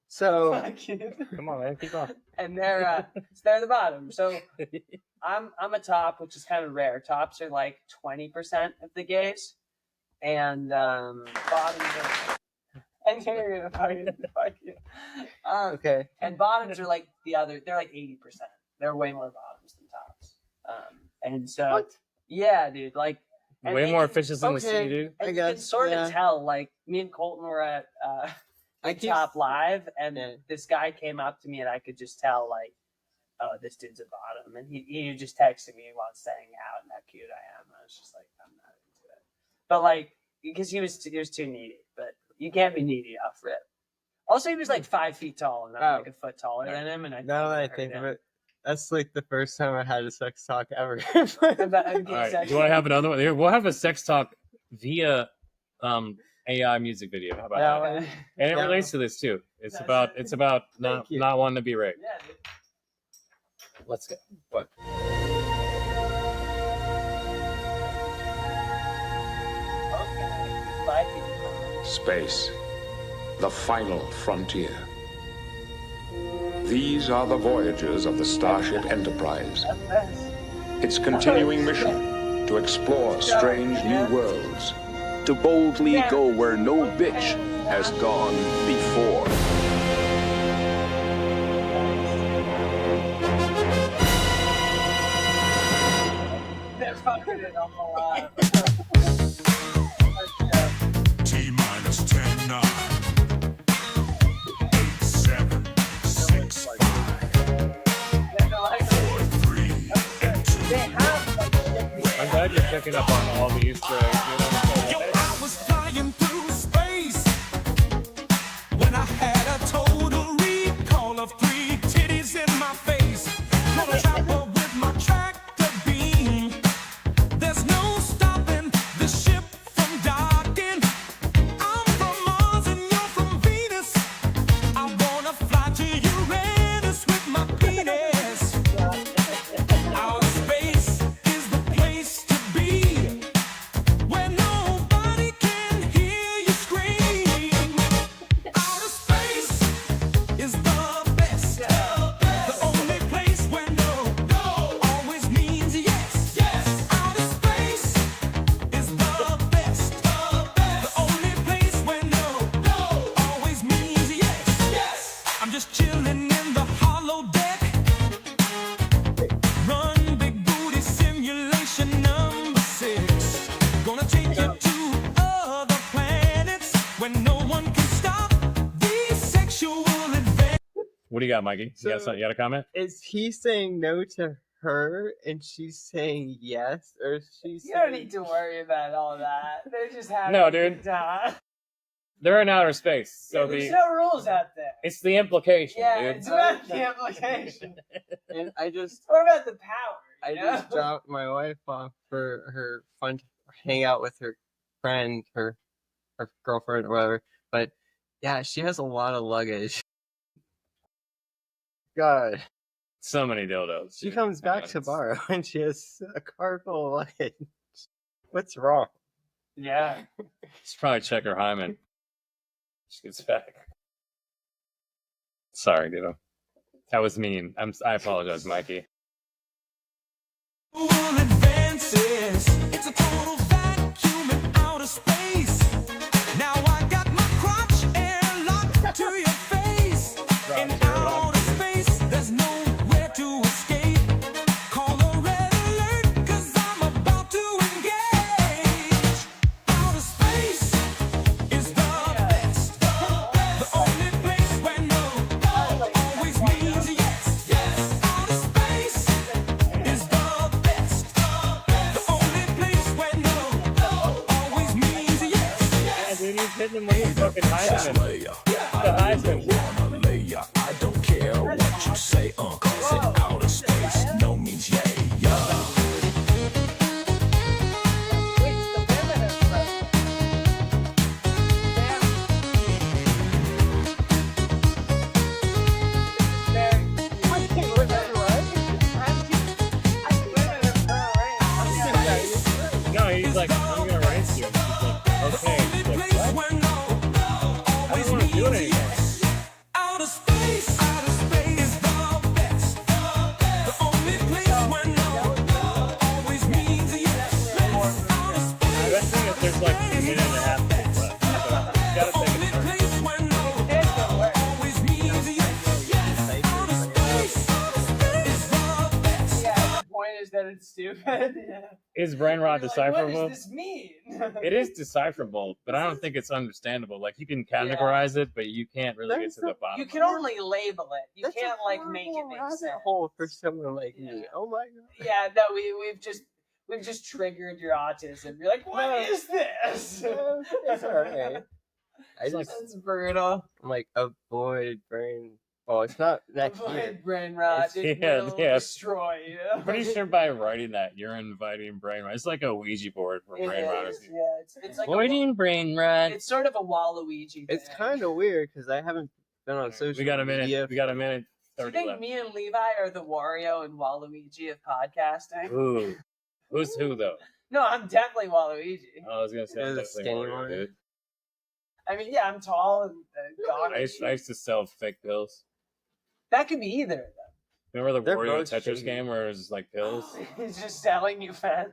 So Fuck you. Come on, man, keep on. And they're the bottom. So I'm a top, which is kind of rare. Tops are like 20% of the gays, and bottoms are. And you're gonna fuck you. okay. And bottoms are like the other. They're like 80%. They're way more bottoms than tops. And so What? yeah, dude, like. and Way you more can- fishes in the okay. sea, dude. And I you got can sort yeah. of tell. Like me and Colton were at I keep Top Live, and Yeah. this guy came up to me, and I could just tell, like, oh, this dude's a bottom. And he just texted me, he wants to hang out, and how cute I am. And I was just like, I'm not into it. But, like, because he was too needy. But you can't be needy off rip. Also, he was like 5 feet tall, and I'm like a foot taller than him. And Now that I think of it, that's like the first time I had a sex talk ever. All All right. Do I have another one? Here, we'll have a sex talk via AI music video. How about that? And it relates to this too. It's about not wanting to be raped. Yeah, dude. Let's go. What? Okay. Space, the final frontier. These are the voyages of the Starship Enterprise. Its continuing mission to explore strange new worlds, to boldly go where no bitch has gone before. They're fucking it a whole lot. T-minus 10, 9, 8, 7, 6, 5, 4, 3, and 2. I'm glad you're picking up on all the Easter eggs. You know? I was flying through space when I had a total recall of 3 titties in my face. Gonna chopper with my tractor beam. There's no stopping the ship from docking. I'm from Mars and you're from Venus. I wanna fly to Uranus with my penis. Outer space is the place to be, where nobody can hear you scream. Outer space is the best, the only place where no always means yes. Outer space is the best, the only place where no always means yes. I'm just chilling in the hollow deck. Run big booty simulation number 6. Gonna take you to other planets when no one can stop these sexual advances. What do you got, Mikey? You got So- something? You got a comment? Is he saying no to her and she's saying yes, or is she You saying? don't need to worry about all that. They're just having No, a good dude. time. They're in outer space, so There's no rules out there. it's the implication, Yeah, dude. it's about the implication. And I just Or about the power. I You know? just dropped my wife off for her fun hang out with her friend, her girlfriend or whatever. But yeah, she has a lot of luggage. God, So many dildos. she dude. comes back It's- tomorrow and she has a car full of luggage. What's wrong? Yeah. She's probably check her hymen. She gets back. Sorry, dude. That was mean. I apologize, Mikey. World advances. It's a total vacuum in outer space. Now I got my crotch airlocked to your face. In outer space, there's nowhere to escape. Call a red alert, 'cause I'm about to engage. Outer space is the best. The only place where no always means yes. Outer space is the best. The only place where no always means yes. Yeah, dude, he's hitting him with his fucking Heisman. The Heisman. I don't care what you say, cause in outer space, no means yay, yeah. Wait, the women are present. No, he's like, I'm gonna race you. He's like, okay. He's like, what? I don't want to do anything. Outer space is the best. The only place where no always means yes. Outer The best thing is there's like a minute and a half left. So you gotta take only a turn. place where no always means yes. Outer space is the best. Yeah, the point is that it's stupid. Yeah. Is brain rot You're like, decipherable? what does this mean? It is decipherable, but I don't think it's understandable. Like you can categorize it, but you can't really get to the bottom. You of can it. only label it. You That's a can't like make it horrible make rabbit sense. hole for someone like me. Yeah. Oh my god. Yeah, no, we've just We've just triggered your autism. You're like, what is this? It's alright. I just That's brutal. I'm like avoid brain. Well, it's not that here. Avoid brain rot. It will destroy you. I'm pretty sure by writing that, you're inviting brain rot. It's like a Ouija board for It brain rot. is, yeah, it's like Avoiding brain rot. it's sort of a Waluigi. It's thing. kind of weird because I haven't been on social We got a minute. media. We got a minute. Do you 30 think left. me and Levi are the Wario and Waluigi of podcasting? Ooh. Who's who though? No, I'm definitely Waluigi. I was gonna say You're I'm the definitely skinny Mario, one? dude. I mean, yeah, I'm tall and gawky. I used to sell fake pills. That could be either of them. Remember the They're Wario both Tetris shitty. game where it was like pills? He's just selling you fat.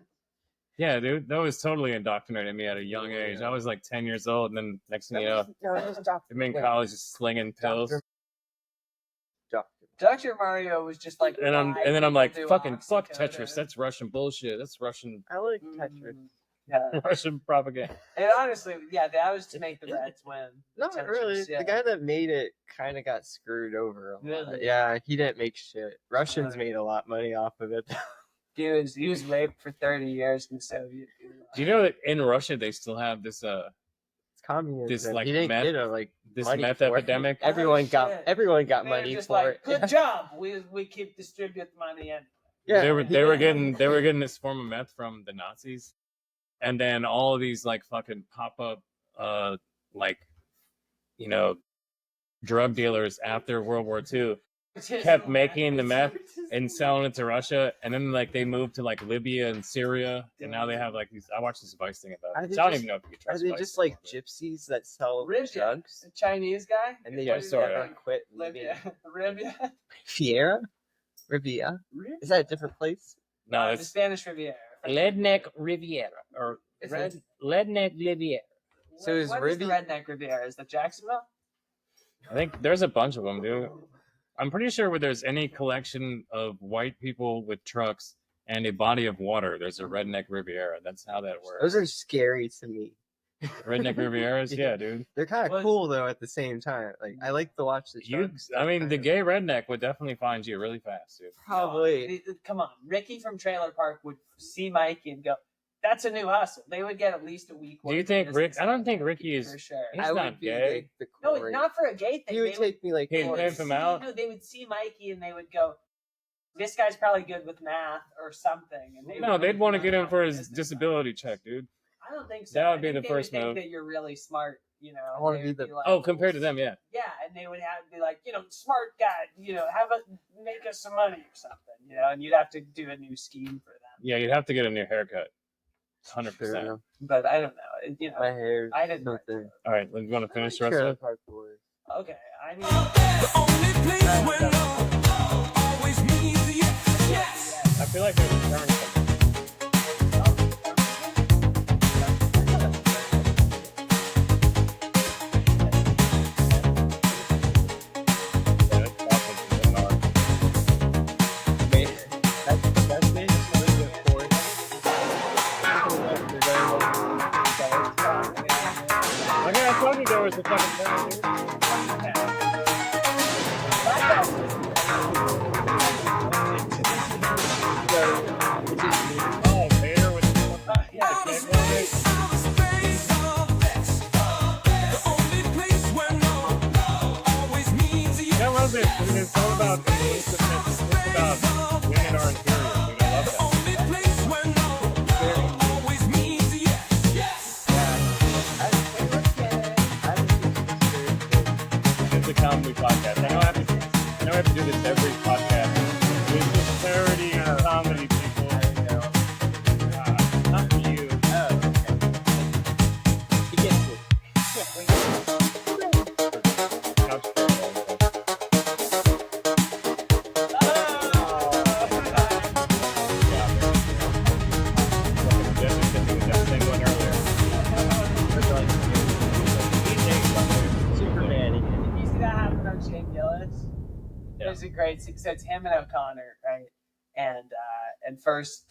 Yeah, dude, that was totally indoctrinating me at a young age. I was like 10 years old, and then next thing you know, I'm in college just slinging pills. Dr. Mario was just like, And then I'm like, fucking fuck Tetris. That's Russian bullshit. That's Russian I like Tetris. Yeah. Russian propaganda. And honestly, yeah, that was to make the Reds win. Not Tetris, really. yeah. The guy that made it kind of got screwed over. A lot. Really? Yeah, he didn't make shit. Russians made a lot of money off of it. He was raped for 30 years in the Soviet Union. Do you know that in Russia they still have this It's communism. This, like, he didn't meth- get a like this money meth for it. epidemic? Everyone Oh, got shit. everyone got They're money just for like, it. good job. We keep distributing money in. Yeah, They were getting this form of meth from the Nazis, and then all of these like fucking pop up like drug dealers after World War II kept making the meth and selling it to Russia, and then like they moved to like Libya and Syria, and now they have like these. I watched this Vice thing about Are it. they So I don't just- even know if you can Are trust. they Vice just like anymore, gypsies that sell Ribia, drugs? the Chinese guy. And they Yeah, just sort of. never quit Libya. living. Ribia. Fiera? Rivia? Is that a different place? but- No, The it's Spanish Riviera. Redneck Riviera or Is it- Redneck Riviera. So is what is the Rivi- Redneck Riviera? Is that Jacksonville? I think there's a bunch of them, dude. I'm pretty sure where there's any collection of white people with trucks and a body of water, there's a Redneck Riviera. That's how that works. Those are scary to me. Redneck Rivieras, yeah, dude. They're kind of What- cool though at the same time. Like I like to watch the You, trucks. I mean, the gay redneck would definitely find you really fast, dude. Probably. Come on. Ricky from Trailer Park would see Mikey and go, that's a new hustle. They would get at least a week. Do you worth of think Rick? business I don't think Ricky is. for sure. He's I would not be gay. the No, Corey. not for a gay thing. He would They take me like He'd they would pimp him out? No, they would see Mikey and they would go, this guy's probably good with math or something. And they No, would they'd really want to go get him on for a his business disability side. check, dude. I don't think so. That would I be think the they would first think move. that you're really smart, you know. I wanna They be would the- like, Oh, compared to them, yeah. Yeah, and they would have be like, smart guy, make us some money or something, and you'd have to do a new scheme for them. Yeah, you'd have to get a new haircut. 100%. Sure. But I don't know. My hair. I didn't. Nothing. All right, you want to finish the rest Trailer of it? Park Boys. Okay, I mean. The only place where love always means yes, yes. I feel like there's a turn something. Yeah, that's awesome. Good knock. That's made us really good for it. Okay, I told you there was a fucking turn, dude. Oh, Vader with the Outer space, the only place where love always means yes. I love it. I mean, it's all about inclusiveness. It's about women are inferior, dude. I love The that. only place where love always means yes, yes. It's a comedy podcast. I know I have to do this every podcast. It's just parody and comedy, people. Not for you. He gets it. Superman again. You see that happen on Shane Gillis? Yeah. There's a great scene. So it's him and O'Connor, right? And first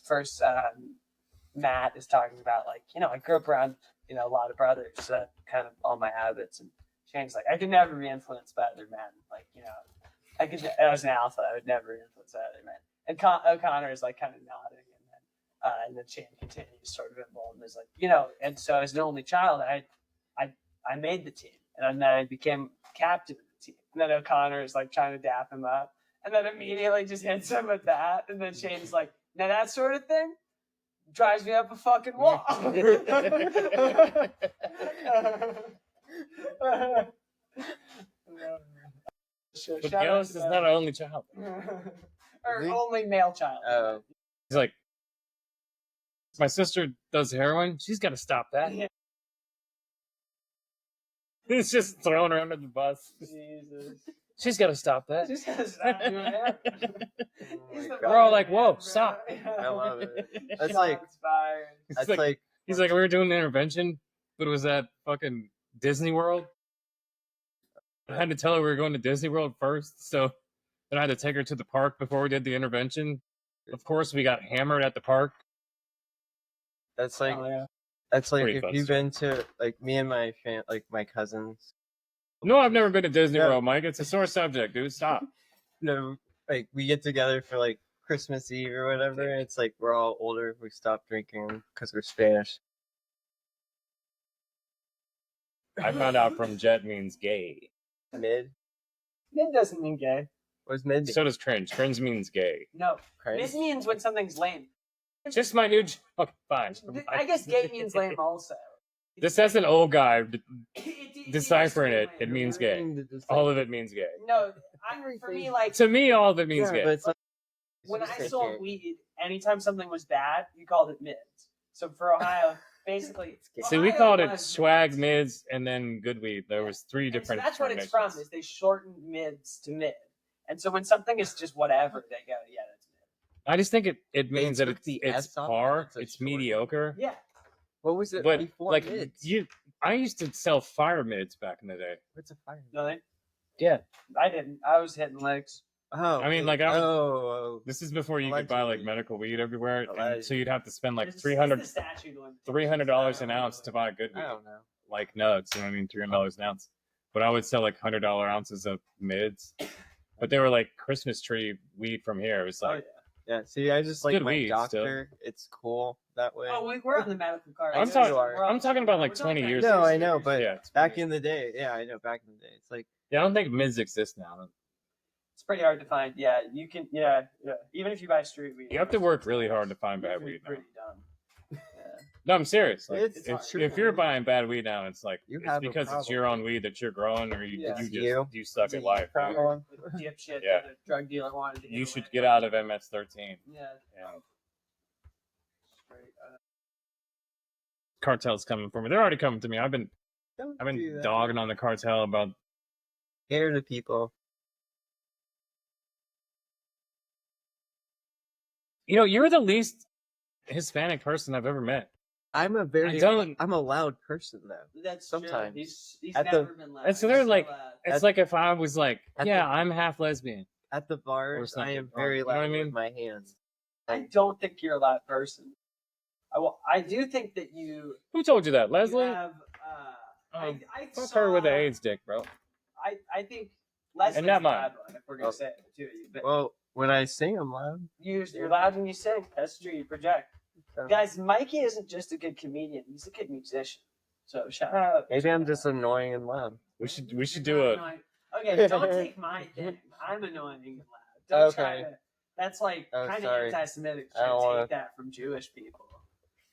Matt is talking about I grew up around a lot of brothers, so kind of all my habits. And Shane's like, I could never be influenced by other men. I could as an alpha, I would never be influenced by other men. And O'Connor is kind of nodding, and And then Shane continues sort of involved. And is like, you know, and so as an only child, I made the team, and then I became captain of the team. And then O'Connor is like trying to dap him up, and then immediately just hits him with that. And then Shane's like, now that sort of thing drives me up a fucking wall. But Gillis is not our only child. Or only male child. Oh, He's like, my sister does heroin. She's got to stop that. Yeah. He's just throwing her under the bus. Jesus. She's got to stop that. Just gotta stop doing that. We're all like, whoa, stop. I love it. That's Shots like fired. that's like- like He's like, we were doing the intervention, but it was at fucking Disney World. I had to tell her we were going to Disney World first, so then I had to take her to the park before we did the intervention. Of course, we got hammered at the park. that's like Oh, yeah. that's like Pretty if fun you've story. been to like me and my like my cousins. No, I've never been to Disney Yeah. World, Mike. It's a sore subject, dude. Stop. No, like we get together for like Christmas Eve or whatever. And it's like we're all older. We stop drinking because we're Spanish. I found out from Jet means gay. Mid. Mid doesn't mean gay. What does mid? So does cringe. Cringe means gay. No. Cringe? Mid means when something's lame. Just my new joke. Fine. I guess gay means lame also. This as an old guy It deciphering is it, it lame. means gay. All of it means gay. No, for me, like, To me, all of it means Yeah, gay. but it's like, when it's I just sold gay. weed, anytime something was bad, you called it mids. So for Ohio, basically, See, we Ohio called it was swag mids. mids and then good weed. There was three And so different. that's what it's from. definitions. Is they shortened mids to mid, and so when something is just whatever, they go, yeah, that's mid. I just think it means that took the it's S off, par, it's a it's short. mediocre. Yeah, What was it But before like mids? I used to sell fire mids back in the day. What's a fire? nothing. Yeah. I didn't. I was hitting legs. Oh, I mean, okay. like, I was- oh, This is before you could buy like Allegedly. medical weed everywhere, and so Allegedly. you'd have to spend like This is $300 the statute limit. $300 an ounce to buy good I weed, don't know. like nuts. You know what I mean? $300 an ounce. But I would sell like $100 ounces of mids, but they were like Christmas tree weed from here. It was Oh like yeah. Yeah, see, I just like good my weed still. doctor. It's cool that way. Oh, we're on the medical card. I'm We're talking- on- I'm talking about, like, we're talking 20 about years no, ago. I know, but yeah, it's back pretty- in the day, yeah, I know. Back in the day, it's like yeah, I don't think mids exist now. It's pretty hard to find. Yeah, you can. Yeah. Even if you buy street weed, You have to work really hard to find bad pretty, weed now. pretty dumb. Yeah. No, I'm serious. Like, It's true. if you're buying bad weed now, it's like You it's have a because it's problem. your own weed that you're growing, or you Yeah. you just You. you suck at life. dude. problem. With dipshit Yeah. that the drug dealer wanted to. You give should away. get out of MS-13. Yeah. Yeah. Straight up. Cartel's coming for me. They're already coming to me. I've been Don't do that. dogging on the cartel about. Scare the people. You know, you're the least Hispanic person I've ever met. I'm a I very, don't. I'm a loud person though. That's Sometimes. True. He's At never the- been loud. And so He's they're like- loud. It's At- like if I was like, at yeah, the- I'm half lesbian. At the bars, I something. am very You know what loud I mean? with my hands. I don't think you're a loud person. I do think that you. Who told you that, You Leslie? have, Um, I Fuck saw, her with the AIDS dick, bro. I think Leslie's not the mine. loud one, if we're gonna Oh. say it to you. But Well, when I sing, I'm loud. you're loud when you sing. That's true. You project. So Guys, Mikey isn't just a good comedian. He's a good musician. So shout out. maybe I'm just annoying and loud. We should do a. Annoying. Okay, don't take my thing. I'm annoying and loud. Don't try Okay. to. That's like Oh, kind of sorry. anti-Semitic. I don't Try to wanna- take that from Jewish people.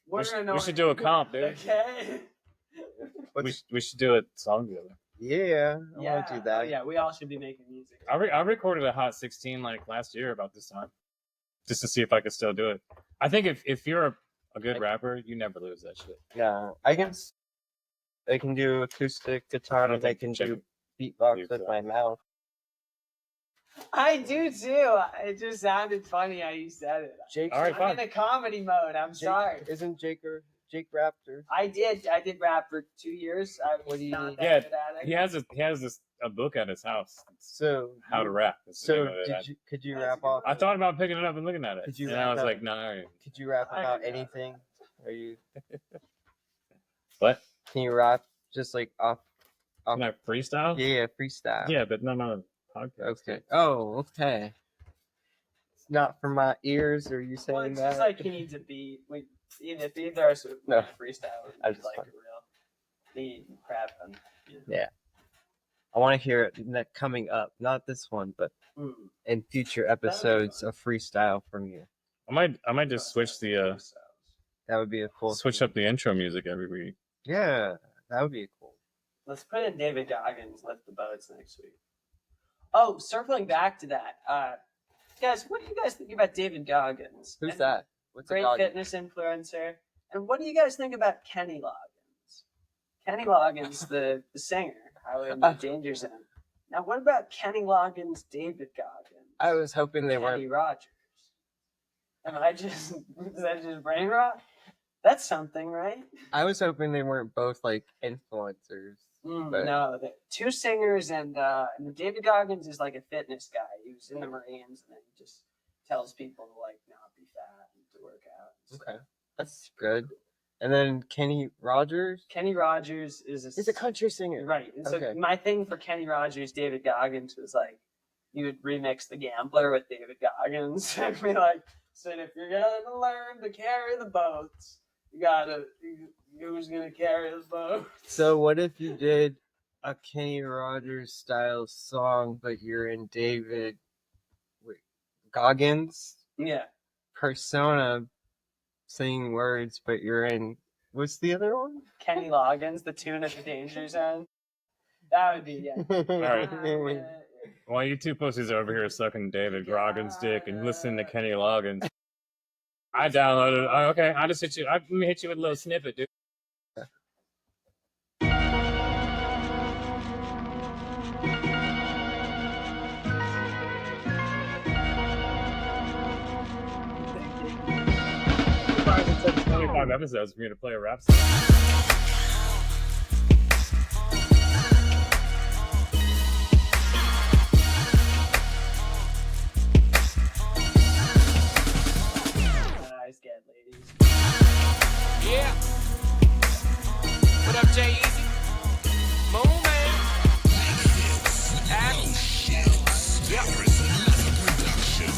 We should, annoying. we should do a comp, dude. Okay. We should do a song together. Yeah, I want to do that. Yeah, we all should be making music. I recorded a Hot 16 like last year about this time, just to see if I could still do it. I think if you're a good rapper, you never lose that shit. Yeah, I can do acoustic guitar, and I can do beatbox with my mouth. I do too. It just sounded funny how you said it. Jake, All right, I'm fine. in a comedy mode. I'm sorry. Isn't Jake Raptor? I did rap for 2 years. I was What do you not need? that Yeah, good at it. he has a book at his house. It's So how to rap. That's the So name of it. could you That's rap a good off? I thought about picking it up and looking at it, Could you and I rap was that? like, no. Could you rap I about can rap. anything? Are you? What? Can you rap just like off? Can I freestyle? Yeah, freestyle. Yeah, but no. Podcast. Okay. Oh, okay. not for my ears. Are you saying Well, it's that? just like he needs a beat. If either of us would No. freestyle, I it'd be just like a fuck- real beat and crap. And, Yeah. I want to hear it coming up, not this one, but in future episodes of freestyle from you. I might just switch the That would be a cool. switch thing. up the intro music every week. Yeah, that would be cool. Let's put in David Goggins, Lift the Boats next week. Oh, circling back to that, guys, what do you guys think about David Goggins? Who's And that? What's a Great Goggins? fitness influencer. And what do you guys think about Kenny Loggins? Kenny Loggins, the singer, how in Danger Zone. Now, what about Kenny Loggins, David Goggins? I was hoping they Kenny weren't. Rogers. Am I just, is that just brain rot? That's something, right? I was hoping they weren't both like influencers. But- No, the two singers and David Goggins is like a fitness guy. He was in the Marines and then he just tells people to like not be fat and to work out. Okay, that's good. And then Kenny Rogers. Kenny Rogers is He's a country singer. right. And so Okay. my thing for Kenny Rogers, David Goggins was like you would remix The Gambler with David Goggins and be like, so if you're gonna learn to carry the boats, who's gonna carry the boat? So what if you did a Kenny Rogers style song, but you're in David Goggins Yeah. persona, singing words, but you're in what's the other one? Kenny Loggins, the tune of the Danger Zone. That would be yeah. All right. While you two pussies are over here sucking David Goggins' dick and listening to Kenny Loggins, I downloaded. Oh, okay, I just hit you. Let me hit you with a little snippet, dude. It took 25 episodes for me to play a rap song. Eyes get ladies. Yeah. What up, Jay Easy? Moon Man. Abby. Yep.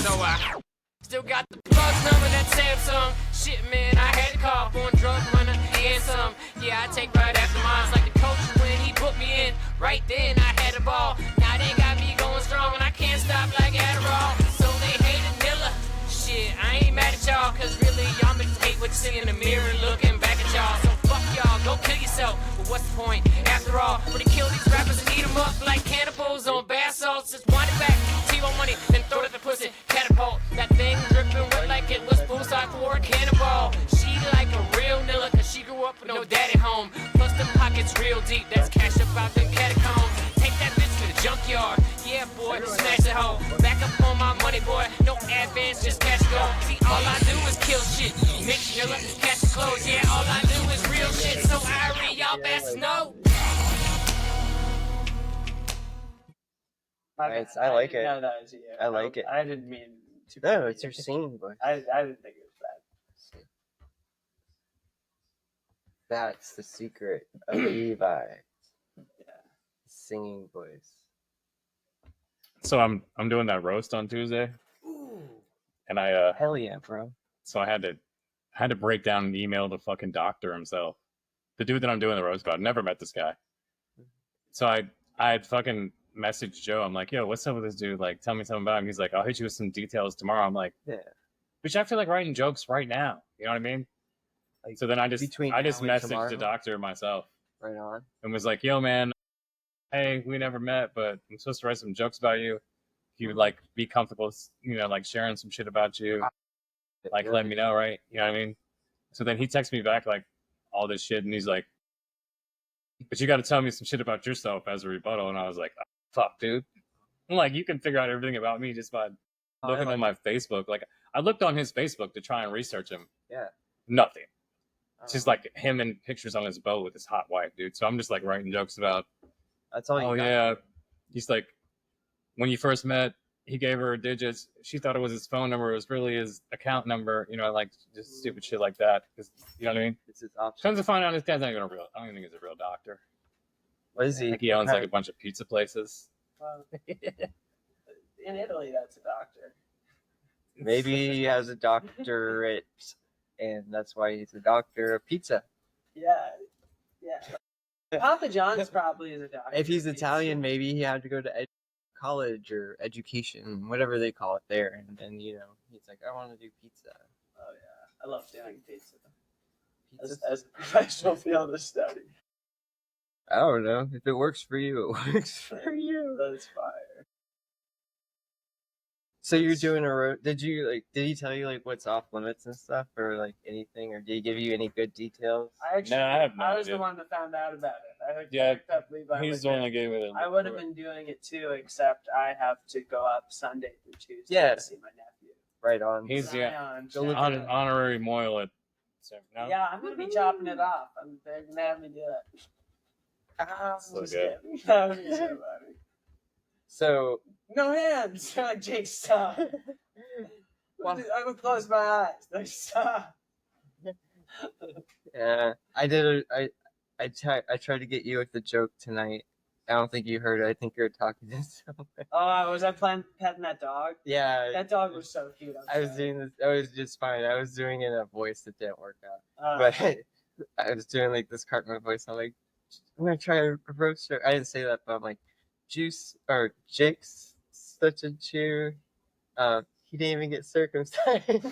So I still got the plug number, that Samsung. Shit, man, I had to call for a drug runner and some. Yeah, I take right after mine. Like the coach when he put me in. Right then, I had a ball. Now they got me going strong and I can't stop like Adderall. So they hated Nilla. Shit, I ain't mad at y'all, cause really y'all make hate what you see in the mirror looking back at y'all. So fuck y'all, go kill yourself. But what's the point? After all, when they kill these rappers and eat them up like cannibals on bath salts, just wind it back, T-bone money, then throw it at the pussy, catapult. That thing dripping wet like it was poolside for a cannonball. She like a real Nilla, cause she grew up with no daddy home. Plus them pockets real deep, that's cash up out them catacombs. Take that bitch to the junkyard. Yeah, boy, smash the hoe. Back up on my money, boy. No advance, just cash go. See, all I do is kill shit. Mitch Miller, catch the clothes. Yeah, all I do is real shit. So I y'all best know. My Nice, bad. I like didn't it. know that was you. I like it. I didn't mean to. No, it's your singing voice. I didn't think it was bad. That's the secret of Levi. Singing voice. So I'm doing that roast on Tuesday, and I Hell yeah, bro. so I had to break down an email to fucking doctor himself, the dude that I'm doing the roast about. Never met this guy, so I had fucking messaged Joe. I'm like, yo, what's up with this dude? Like, tell me something about him. He's like, I'll hit you with some details tomorrow. I'm like, Yeah. bitch, I feel like writing jokes right now. You know what I mean? Like, So then I just between I just now and messaged tomorrow? the doctor myself right on. and was like, yo, man, hey, we never met, but I'm supposed to write some jokes about you. If you would like be comfortable, like sharing some shit about you, like let me know, right? You know what I mean? So then he texts me back like all this shit, and he's like, but you got to tell me some shit about yourself as a rebuttal. And I was like, oh, fuck, dude. I'm like, you can figure out everything about me just by looking on my Facebook. Like, I looked on his Facebook to try and research him. Yeah. Nothing. It's just like him and pictures on his boat with his hot wife, dude. So I'm just like writing jokes about, That's all you oh got. yeah, he's like, when you first met, he gave her digits. She thought it was his phone number. It was really his account number. You know, like just stupid shit like that. 'Cause, you know what I mean? It's his option. Comes to find out, this guy's not even a real. I don't even think he's a real doctor. What is I he? think he owns like a bunch of pizza places. Well, in Italy, that's a doctor. Maybe he has a doctorate, and that's why he's a doctor of pizza. Yeah. Papa John's probably is a doctor. If he's Italian, maybe he had to go to college or education, whatever they call it there, and then he's like, I want to do pizza. Oh yeah, I love doing pizza. Pizza? As a professional field of study. I don't know. If it works for you, it works for you. That's fire. So you're doing a road. Did he tell you what's off limits and stuff, or anything, or did he give you any good details? I actually, No, I have no I was idea. the one that found out about it. I Yeah, picked up Levi. He's the one that gave it. I would have been doing it too, except I have to go up Sunday through Tuesday Yeah. to see my nephew. Right on. He's Zion, Go look shout at out. honorary Moyle at. No? Yeah, I'm gonna be chopping it off. They're gonna have me do it. So Just good. kidding. That would be so funny. So No hands. They're like, Jake, stop. I would close my eyes. Like, stop. yeah, I tried to get you with the joke tonight. I don't think you heard it. I think you were talking to someone. Oh, was I petting that dog? Yeah, That dog was so cute. I was doing this. I was just fine. I was doing it in a voice that didn't work out. Uh, But I was doing this Cartman voice. I'm like, I'm gonna try a roaster. I didn't say that, but I'm like, Jake's such a cheer. He didn't even get circumcised.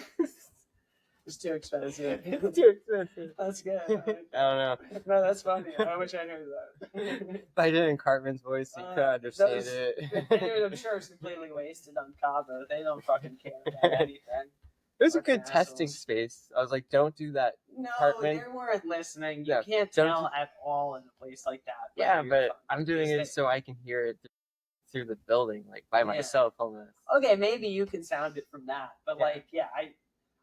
it's too expensive. Too expensive. That's good. I don't know. No, that's funny. I wish I knew that. If I did it in Cartman's voice, you could understand those- it. I'm sure it's completely wasted on Cabo. They don't fucking care about anything. It was a Fucking good testing assholes. space. I was like, don't do that. No, Cartman. they weren't listening. You Yeah, can't don't- tell at all in a place like that. Yeah, whether you're but fucking I'm doing it listening. so I can hear it through the building, by myself almost. Okay, maybe you can sound it from that, but Yeah.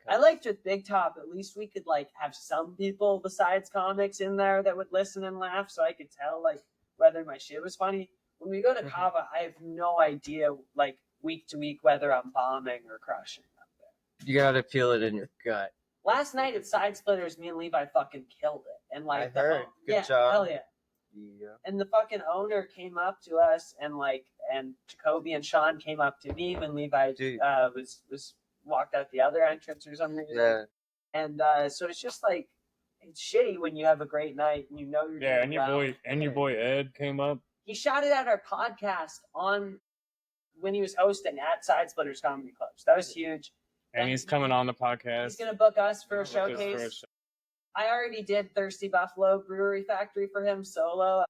I liked with Big Top. At least we could have some people besides comics in there that would listen and laugh, so I could tell whether my shit was funny. When we go to Kava, I have no idea week to week whether I'm bombing or crushing up there. You gotta feel it in your gut. Last night at Side Splitters, me and Levi fucking killed it, and I heard. Good yeah, job. hell yeah. Yeah. And the fucking owner came up to us, and Jacoby and Sean came up to me when Levi Dude. was walked out the other entrance or something. Yeah. And so it's just it's shitty when you have a great night and you know you're Yeah, doing and your well. boy Ed came up. He shouted out our podcast when he was hosting at Side Splitters Comedy Clubs. That was huge. And he's coming on the podcast. He's gonna book us for a Book us for a showcase. show. I already did Thirsty Buffalo Brewery Factory for him solo a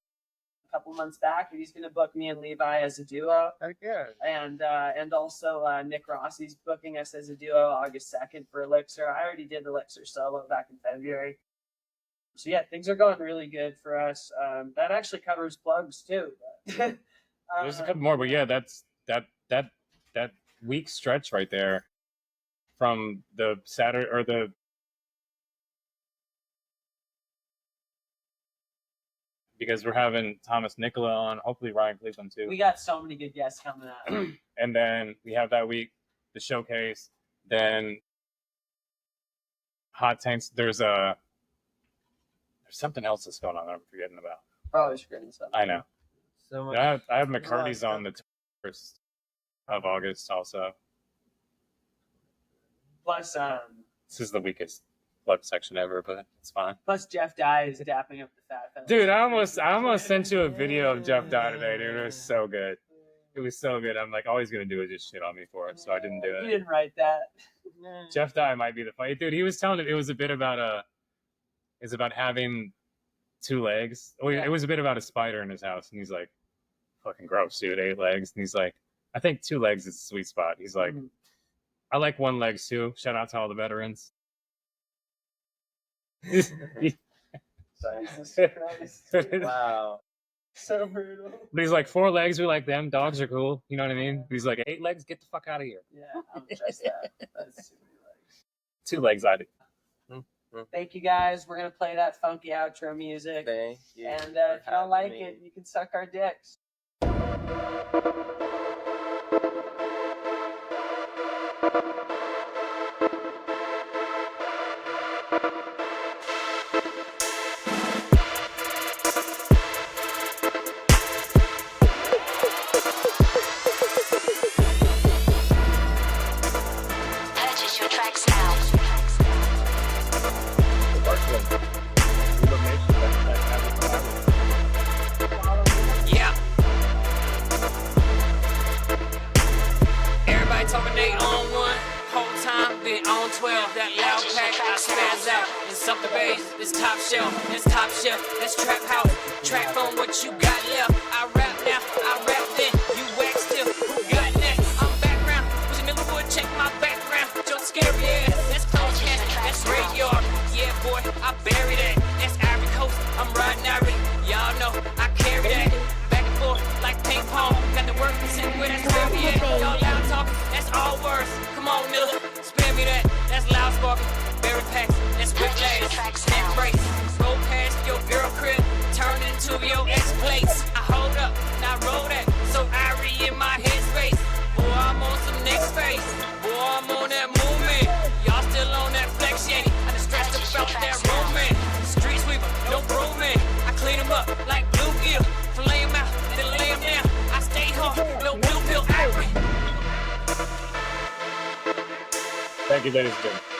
couple months back, and he's gonna book me and Levi as a duo. Heck yeah. And also Nick Rossi's booking us as a duo August 2nd for Elixir. I already did Elixir solo back in February. So yeah, things are going really good for us. That actually covers plugs too. But, There's a couple more, but yeah, that's that week stretch right there from the Saturday or the because we're having Thomas Nicola on, hopefully Ryan Cleveland too. we got so many good guests coming out. And then we have that week the showcase. Then Hot Tanks. There's something else that's going on that I'm forgetting about. Probably forgetting something. I know. So much. I have McCurdy's on the 1st of August also. Plus, This is the weakest plug section ever, but it's fine. Jeff Dye is dapping up the fat fellas. Dude, I almost sent you a video of Jeff Dye today, dude. It was so good. It was so good. I'm all he's gonna do is just shit on me for it, so I didn't do You it. didn't write that. Jeff Dye might be the funny dude. He was telling it was a bit about it's about having two legs. Well, it was a bit about a spider in his house, and he's like, fucking gross, dude, 8 legs. And he's like, I think 2 legs is the sweet spot. He's like, I like 1 legs too. Shout out to all the veterans. Jesus Christ. Wow. So brutal. But he's like, 4 legs, we like them. Dogs are cool. You know what I mean? But he's like, 8 legs, get the fuck out of here. Yeah, I'm just that. That's too many legs. 2 legs, I do. Thank you guys. We're gonna play that funky outro music. Thank you. And for if you don't having like me. it, you can suck our dicks. been on 12, that loud pack, I spaz out. And something bass, this top shelf, that's trap house. Trap on what you got left. I rap now, I rap then. You wax still, who got next? I'm background, was in Millerwood, check my background. Your scary ass, that's close cat, that's graveyard. Yeah, boy, I bury that. That's Ivory Coast, I'm riding Ivory. Y'all know I carry that. Back and forth like ping pong. Got the work sitting where that's scary at. Y'all loud talking, that's all words. Come on, Miller, spare me that. That's loud sparking. Berry packs, that's whiplash. Snap brace, roll past your girl crib, turn it into your ex place. I hold up, now roll that. So Irie in my headspace. Boy, I'm on some next phase. Boy, I'm on that movement. Y'all still on that flex yeti. I just stressed about that movement. Street sweeper, no grooming. I clean them up like bluegill. Fillet them out, then lay them down. I stay hard, no blue pill Ivory. Thank you, ladies and gentlemen.